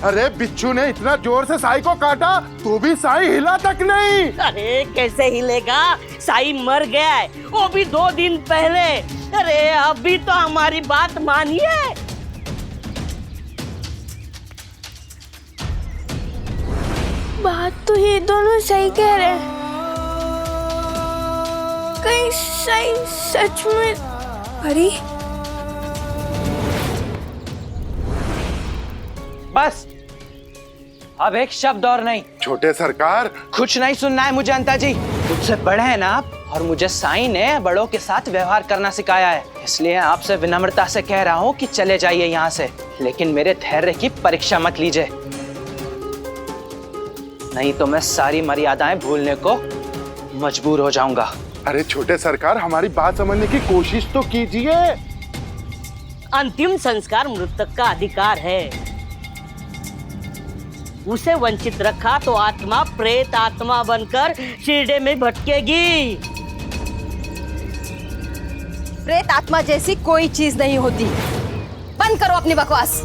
[SPEAKER 10] अरे बिच्छू ने इतना जोर से साई को काटा तो भी साई हिला तक नहीं।
[SPEAKER 8] अरे कैसे हिलेगा? साई मर गया है, वो भी 2 दिन पहले। अरे अभी तो हमारी बात मानिए।
[SPEAKER 11] बात तो ये दोनों सही कह रहे हैं। कहीं साई सच में परी?
[SPEAKER 22] बस अब एक शब्द और नहीं।
[SPEAKER 10] छोटे सरकार,
[SPEAKER 22] कुछ नहीं सुनना है मुझे अंता जी। मुझसे बड़े हैं ना आप, और मुझे साईं ने बड़ों के साथ व्यवहार करना सिखाया है। इसलिए आपसे विनम्रता से कह रहा हूँ कि चले जाइए यहाँ से, लेकिन मेरे धैर्य की परीक्षा मत लीजिए, नहीं तो मैं सारी मर्यादाएं भूलने को मजबूर हो जाऊंगा।
[SPEAKER 10] अरे छोटे सरकार, हमारी बात समझने की कोशिश तो कीजिए।
[SPEAKER 8] अंतिम संस्कार मृतक का अधिकार है। उसे वंचित रखा तो आत्मा प्रेत आत्मा बनकर शिरडे में भटकेगी।
[SPEAKER 20] प्रेत आत्मा जैसी कोई चीज नहीं होती। बंद करो अपनी बकवास।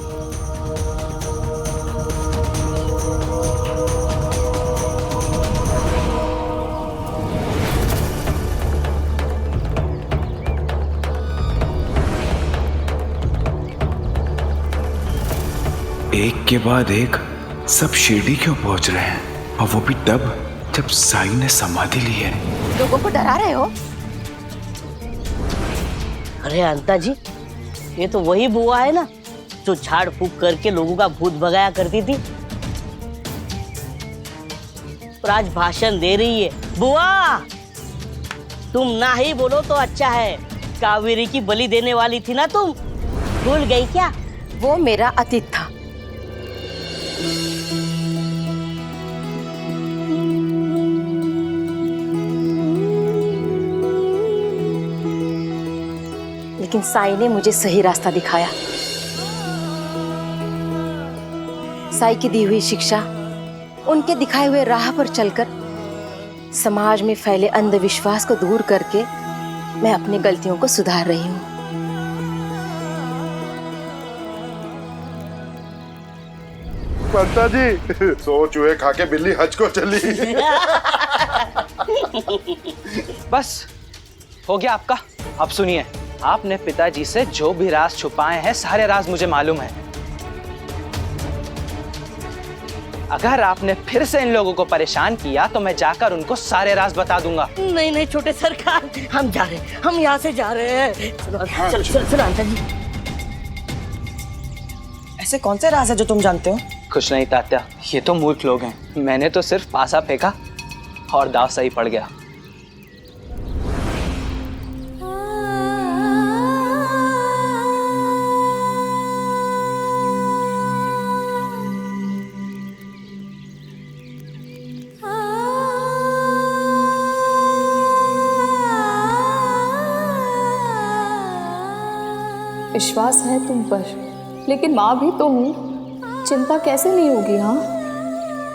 [SPEAKER 5] एक के बाद एक सब शिरडी क्यों पहुंच रहे हैं, और वो भी तब जब साईं ने समाधि ली है।
[SPEAKER 20] लोगों को डरा रहे हो?
[SPEAKER 8] अरे अंता जी, ये तो वही बुआ है ना जो झाड़ फूक करके लोगों का भूत भगाया करती थी, और आज भाषण दे रही है। बुआ, तुम ना ही बोलो तो अच्छा है। कावेरी की बलि देने वाली थी ना तुम, भूल गई क्या?
[SPEAKER 20] वो मेरा अतीत था। लेकिन साईं ने मुझे सही रास्ता दिखाया। साईं की दी हुई शिक्षा, उनके दिखाए हुए राह पर चलकर समाज में फैले अंधविश्वास को दूर करके मैं अपनी गलतियों को सुधार रही हूँ।
[SPEAKER 10] पंता जी, सो चूहे खा के बिल्ली हज को चली।
[SPEAKER 22] बस हो गया आपका। अब सुनिए, आपने पिताजी से जो भी राज छुपाए हैं, सारे राज मुझे मालूम है। अगर आपने फिर से इन लोगों को परेशान किया तो मैं जाकर उनको सारे राज बता दूंगा।
[SPEAKER 8] नहीं नहीं छोटे सरकार, हम जा रहे हैं, हम यहाँ से जा रहे हैं। चलो अंता जी।
[SPEAKER 1] ऐसे कौन से राज है जो तुम जानते हो?
[SPEAKER 22] कुछ नहीं तात्या, ये तो मूर्ख लोग हैं। मैंने तो सिर्फ पासा फेंका और दाव सही पड़ गया।
[SPEAKER 7] विश्वास है तुम पर, लेकिन माँ भी तो हूँ, चिंता कैसे नहीं होगी। हाँ,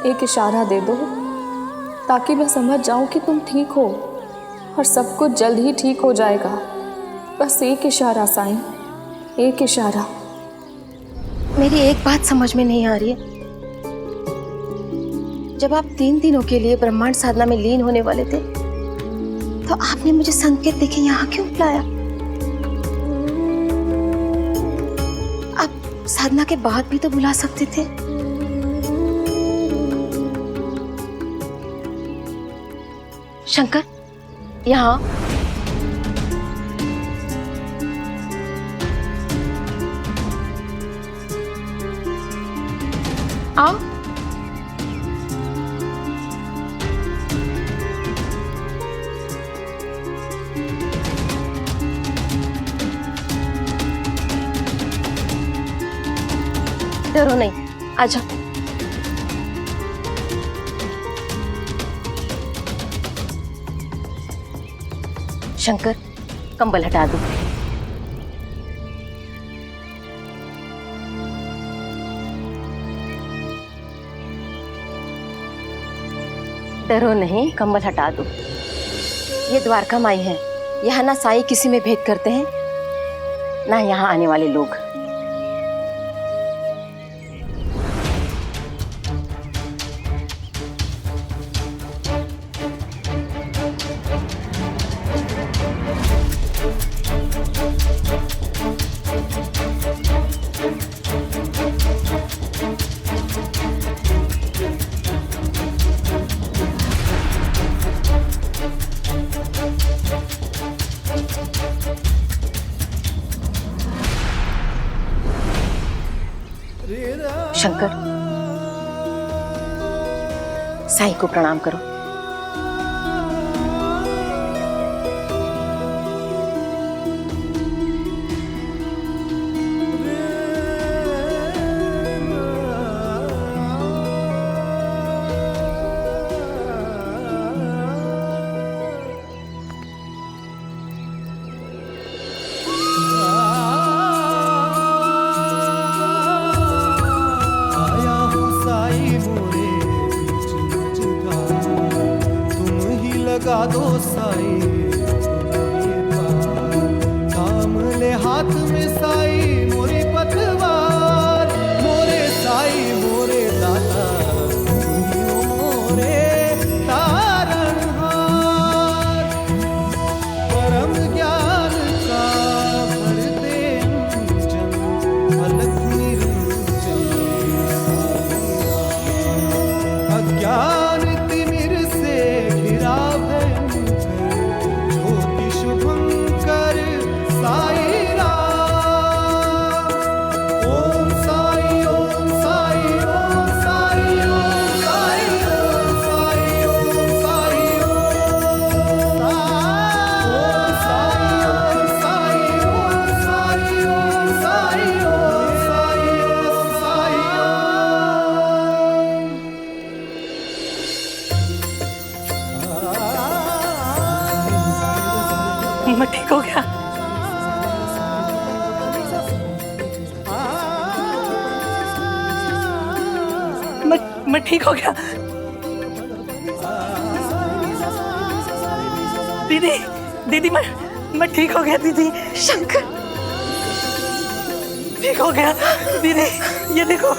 [SPEAKER 7] एक इशारा दे दो ताकि मैं समझ जाऊँ कि तुम ठीक हो और सब कुछ जल्द ही ठीक हो जाएगा। बस एक इशारा साईं, एक इशारा।
[SPEAKER 20] मेरी एक बात समझ में नहीं आ रही है। जब आप 3 दिनों के लिए ब्रह्मांड साधना में लीन होने वाले थे तो आपने मुझे संकेत देके यहाँ क्यों बुलाया? आप साधना के बाद भी तो बुला सकते थे। शंकर, यहाँ आओ। डरो नहीं, आजा। शंकर, कंबल हटा दो। डरो नहीं, कंबल हटा दो। ये द्वारका माई है। यहाँ ना साईं किसी में भेद करते हैं, ना यहाँ आने वाले लोग। शंकर, साईं को प्रणाम करो।
[SPEAKER 19] लगा दो साई, थाम ले हाथ में साई मोरी पतवार। मोरे साई मोरे दाता, मोरे तारणहार। परम ज्ञान का भर दे जन, अलख निरंजन। अज्ञान तिमिर से घिरा
[SPEAKER 14] मैं ठीक हो गया। मैं ठीक हो गया। दीदी, दीदी मैं ठीक हो गया दीदी।
[SPEAKER 20] शंकर,
[SPEAKER 14] ठीक हो गया दीदी, ये देखो।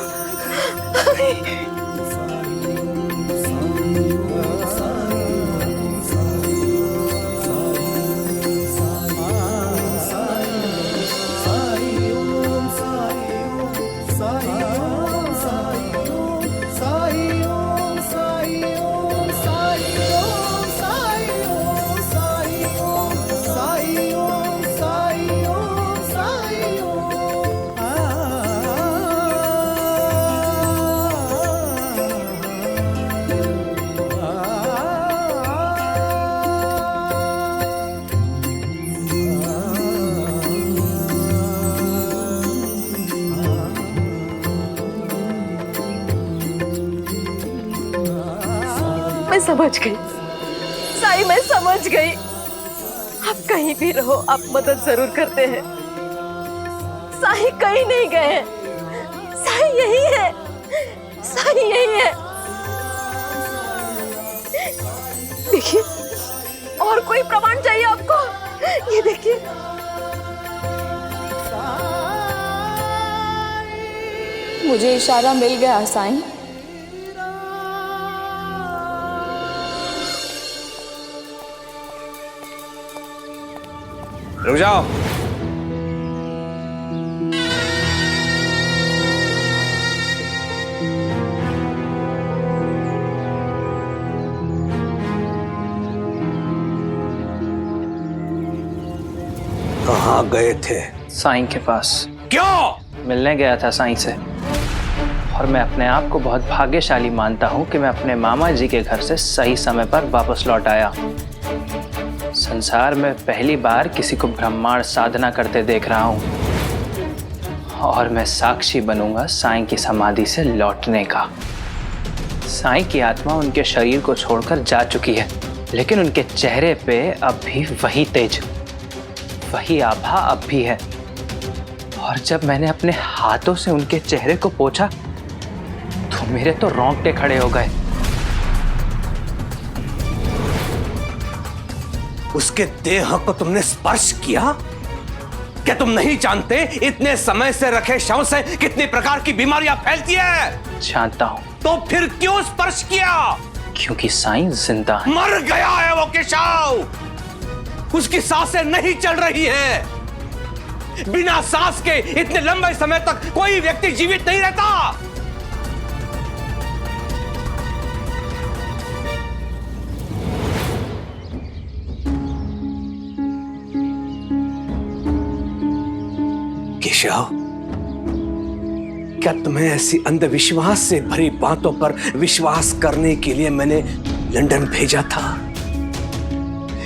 [SPEAKER 20] मैं समझ गई साईं, मैं समझ गई। आप कहीं भी रहो, आप मदद जरूर करते हैं। साई कहीं नहीं गए। साई यही है, साई यही है। देखिए, और कोई प्रमाण चाहिए आपको? ये देखिए।
[SPEAKER 7] मुझे इशारा मिल गया साईं।
[SPEAKER 3] रुक जाओ।
[SPEAKER 23] कहाँ गए थे?
[SPEAKER 22] साईं के पास।
[SPEAKER 3] क्यों?
[SPEAKER 22] मिलने गया था साईं से। और मैं अपने आप को बहुत भाग्यशाली मानता हूँ कि मैं अपने मामा जी के घर से सही समय पर वापस लौट आया। संसार में पहली बार किसी को ब्रह्मांड साधना करते देख रहा हूँ और मैं साक्षी बनूंगा साईं की समाधि से लौटने का। साईं की आत्मा उनके शरीर को छोड़कर जा चुकी है, लेकिन उनके चेहरे पे अब भी वही तेज, वही आभा अब भी है। और जब मैंने अपने हाथों से उनके चेहरे को पोंछा तो मेरे तो रोंगटे खड़े हो गए।
[SPEAKER 3] उसके देह को तुमने स्पर्श किया? क्या तुम नहीं जानते इतने समय से रखे शव से कितनी प्रकार की बीमारियां फैलती है?
[SPEAKER 22] जानता हूं।
[SPEAKER 3] तो फिर क्यों स्पर्श किया?
[SPEAKER 22] क्योंकि साईं जिंदा है।
[SPEAKER 3] मर गया है वो केशव। उसकी सांसें नहीं चल रही हैं। बिना सांस के इतने लंबे समय तक कोई व्यक्ति जीवित नहीं रहता। केशव, क्या तुम्हें ऐसी अंधविश्वास से भरी बातों पर विश्वास करने के लिए मैंने लंदन भेजा था?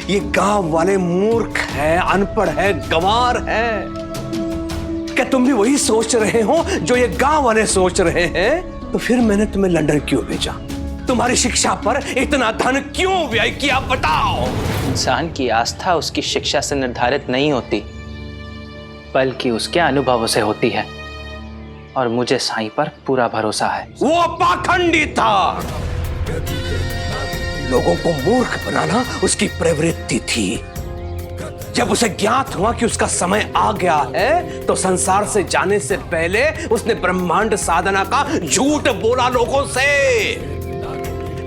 [SPEAKER 3] ये गांव वाले मूर्ख हैं, अनपढ़ है, गंवार है। क्या तुम भी वही सोच रहे हो जो ये गांव वाले सोच रहे हैं? तो फिर मैंने तुम्हें लंदन क्यों भेजा? तुम्हारी शिक्षा पर इतना धन क्यों व्यय किया, बताओ?
[SPEAKER 22] इंसान की आस्था उसकी शिक्षा से निर्धारित नहीं होती, बल्कि उसके अनुभवों से होती है। और मुझे साईं पर पूरा भरोसा है।
[SPEAKER 3] वो पाखंडी था। लोगों को मूर्ख बनाना उसकी प्रवृत्ति थी। जब उसे ज्ञात हुआ कि उसका समय आ गया है तो संसार से जाने से पहले उसने ब्रह्मांड साधना का झूठ बोला लोगों से,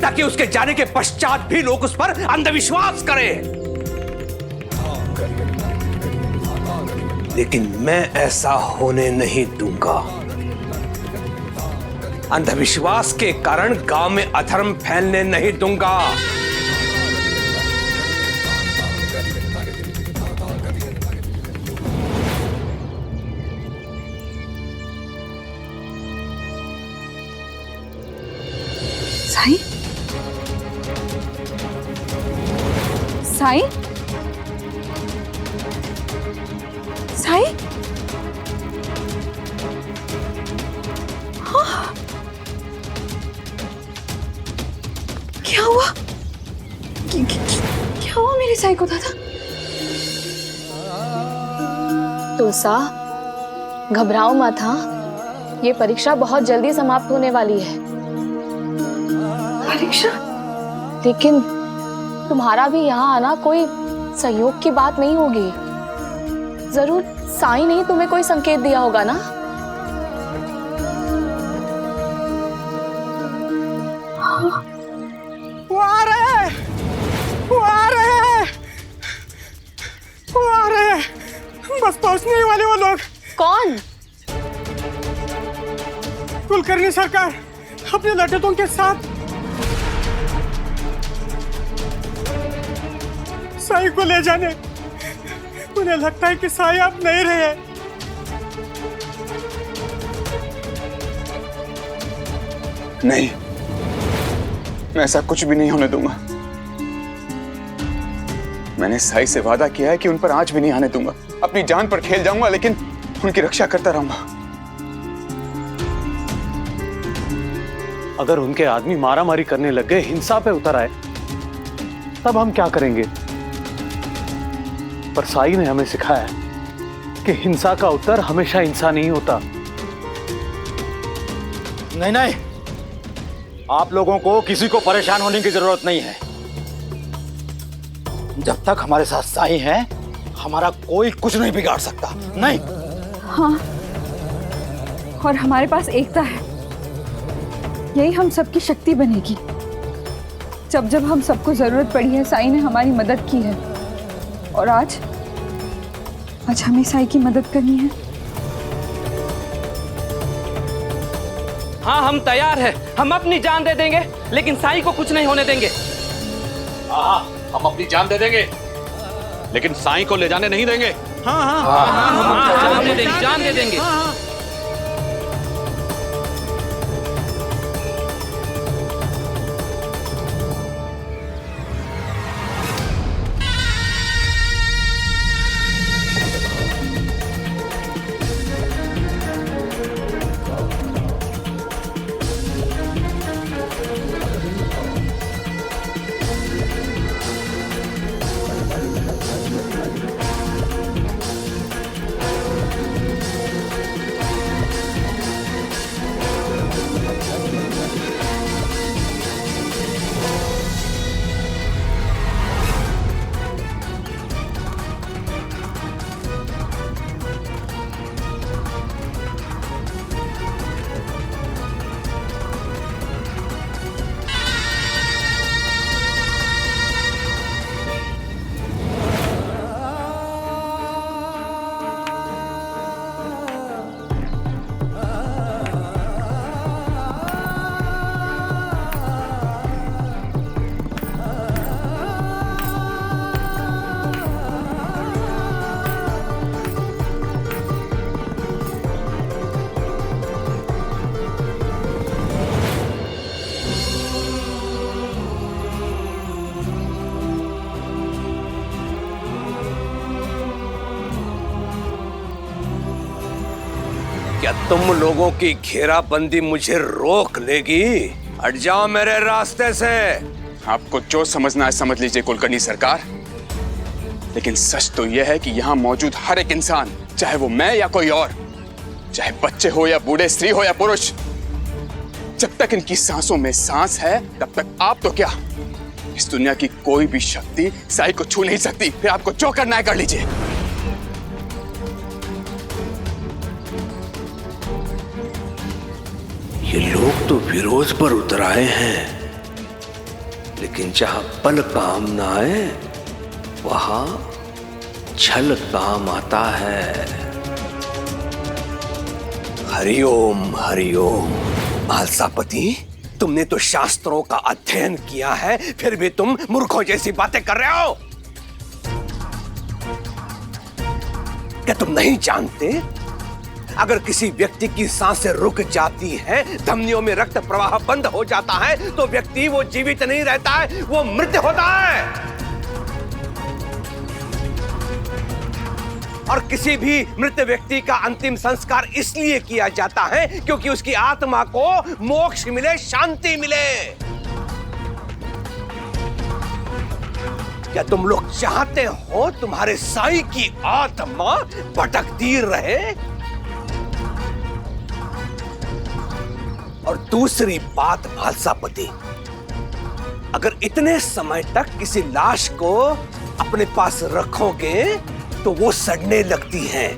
[SPEAKER 3] ताकि उसके जाने के पश्चात भी लोग उस पर अंधविश्वास करें। लेकिन मैं ऐसा होने नहीं दूंगा। अंधविश्वास के कारण गांव में अधर्म फैलने नहीं दूंगा।
[SPEAKER 20] साईं? साईं? साईं? हाँ। क्या हुआ? क्या हुआ मेरे साईं को दादा?
[SPEAKER 7] तुलसा, घबराओ मत। हाँ, ये परीक्षा बहुत जल्दी समाप्त होने वाली है।
[SPEAKER 20] परीक्षा?
[SPEAKER 7] लेकिन तुम्हारा भी यहाँ आना कोई सहयोग की बात नहीं होगी। जरूर साईं ने तुम्हें कोई संकेत दिया होगा ना?
[SPEAKER 21] वो आ रहे, वो आ रहे, वो आ रहे। बस पहुंचने ही वाले वो लोग।
[SPEAKER 7] कौन?
[SPEAKER 21] कुलकर्णी सरकार अपने लड़कों के साथ साई को ले जाने। उन्हें लगता है कि साई आप नहीं रहे।
[SPEAKER 5] नहीं, मैं ऐसा कुछ भी नहीं होने दूंगा। मैंने साई से वादा किया है कि उन पर आंच भी नहीं आने दूंगा। अपनी जान पर खेल जाऊंगा, लेकिन उनकी रक्षा करता रहूंगा।
[SPEAKER 15] अगर उनके आदमी मारामारी करने लग गए, हिंसा पे उतर आए, तब हम क्या करेंगे? पर साई ने हमें सिखाया है
[SPEAKER 6] कि हिंसा का उत्तर हमेशा हिंसा नहीं होता।
[SPEAKER 2] नहीं नहीं, आप लोगों को किसी को परेशान होने की जरूरत नहीं है। जब तक हमारे साथ साईं है, हमारा कोई कुछ नहीं बिगाड़ सकता। नहीं।
[SPEAKER 20] हाँ, और हमारे पास एकता है, यही हम सबकी शक्ति बनेगी। जब जब हम सबको जरूरत पड़ी है, साईं ने हमारी मदद की है, और आज हमें साईं की मदद करनी है।
[SPEAKER 16] हाँ, हम तैयार हैं। हम अपनी जान दे देंगे, लेकिन साईं को कुछ नहीं होने देंगे।
[SPEAKER 15] हाँ, हम अपनी जान दे देंगे, लेकिन साईं को ले जाने नहीं देंगे।
[SPEAKER 16] हम जान दे देंगे।
[SPEAKER 3] क्या तुम लोगों की घेराबंदी मुझे रोक लेगी? हट जाओ मेरे रास्ते से।
[SPEAKER 5] आपको जो समझना है समझ लीजिए कुलकर्णी सरकार, लेकिन सच तो यह है कि यहाँ मौजूद हर एक इंसान, चाहे वो मैं या कोई और, चाहे बच्चे हो या बूढ़े, स्त्री हो या पुरुष, जब तक इनकी सांसों में सांस है तब तक आप तो क्या, इस दुनिया की कोई भी शक्ति साईं को छू नहीं सकती। फिर आपको जो करना है कर लीजिए।
[SPEAKER 3] ये लोग तो विरोध पर उतर आए हैं, लेकिन जहां पल काम ना आए वहां छल काम आता है। हरिओम हरिओम। मालसापति, तुमने तो शास्त्रों का अध्ययन किया है, फिर भी तुम मूर्खों जैसी बातें कर रहे हो। क्या तुम नहीं जानते, अगर किसी व्यक्ति की सांसें रुक जाती हैं, धमनियों में रक्त प्रवाह बंद हो जाता है, तो व्यक्ति वो जीवित नहीं रहता है, वो मृत होता है। और किसी भी मृत व्यक्ति का अंतिम संस्कार इसलिए किया जाता है क्योंकि उसकी आत्मा को मोक्ष मिले, शांति मिले। क्या तुम लोग चाहते हो तुम्हारे साईं की आत्मा भटकती रहे? और दूसरी बात मालसापति, अगर इतने समय तक किसी लाश को अपने पास रखोगे तो वो सड़ने लगती है,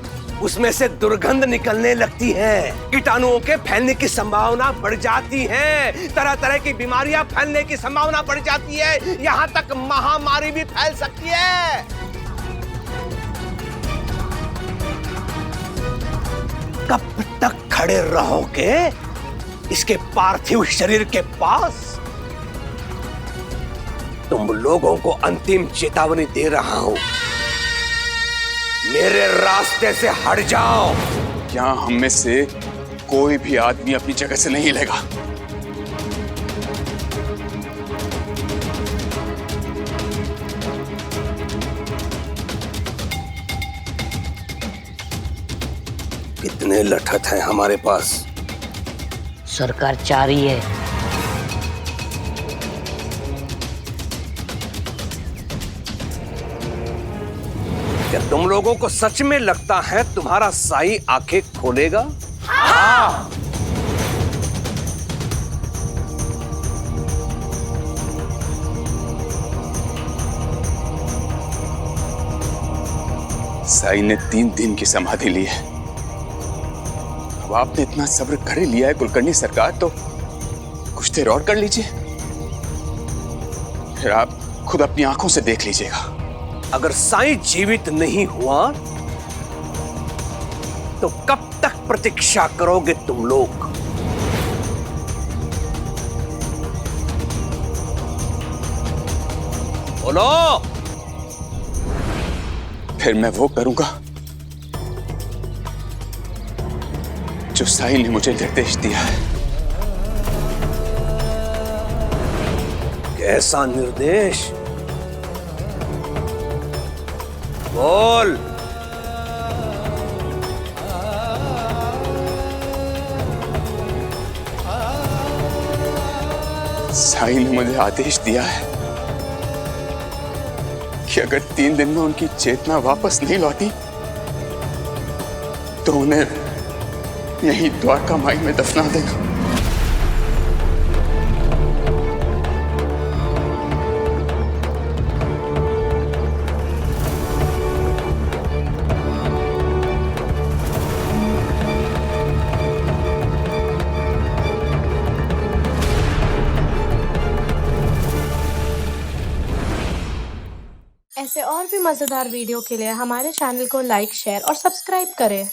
[SPEAKER 3] उसमें से दुर्गंध निकलने लगती है, कीटाणुओं के फैलने की संभावना बढ़ जाती है, तरह तरह की बीमारियां फैलने की संभावना बढ़ जाती है, यहां तक महामारी भी फैल सकती है। कब तक खड़े रहोगे इसके पार्थिव शरीर के पास? तुम लोगों को अंतिम चेतावनी दे रहा हूं, मेरे रास्ते से हट जाओ।
[SPEAKER 5] यहाँ हम में से कोई भी आदमी अपनी जगह से नहीं हिलेगा।
[SPEAKER 3] कितने लठत हैं हमारे पास?
[SPEAKER 8] सरकार 4 ही है।
[SPEAKER 3] क्या तुम लोगों को सच में लगता है तुम्हारा साईं आंखें खोलेगा? हाँ।
[SPEAKER 5] साईं ने 3 दिन की समाधि ली है। अब आपने इतना सब्र कर ही लिया है कुलकर्णी सरकार, तो कुछ देर और कर लीजिए, फिर आप खुद अपनी आंखों से देख लीजिएगा।
[SPEAKER 3] अगर साईं जीवित नहीं हुआ तो कब तक प्रतीक्षा करोगे तुम लोग? बोलो।
[SPEAKER 5] फिर मैं वो करूंगा जो साईं ने मुझे निर्देश दिया है।
[SPEAKER 3] कैसा निर्देश? बोल।
[SPEAKER 5] साईं ने मुझे आदेश दिया है कि अगर 3 दिन में उनकी चेतना वापस नहीं लौटी तो उन्हें यहीं द्वारका माई में दफना देना।
[SPEAKER 7] ऐसे और भी मज़ेदार वीडियो के लिए हमारे चैनल को लाइक, शेयर और सब्सक्राइब करें।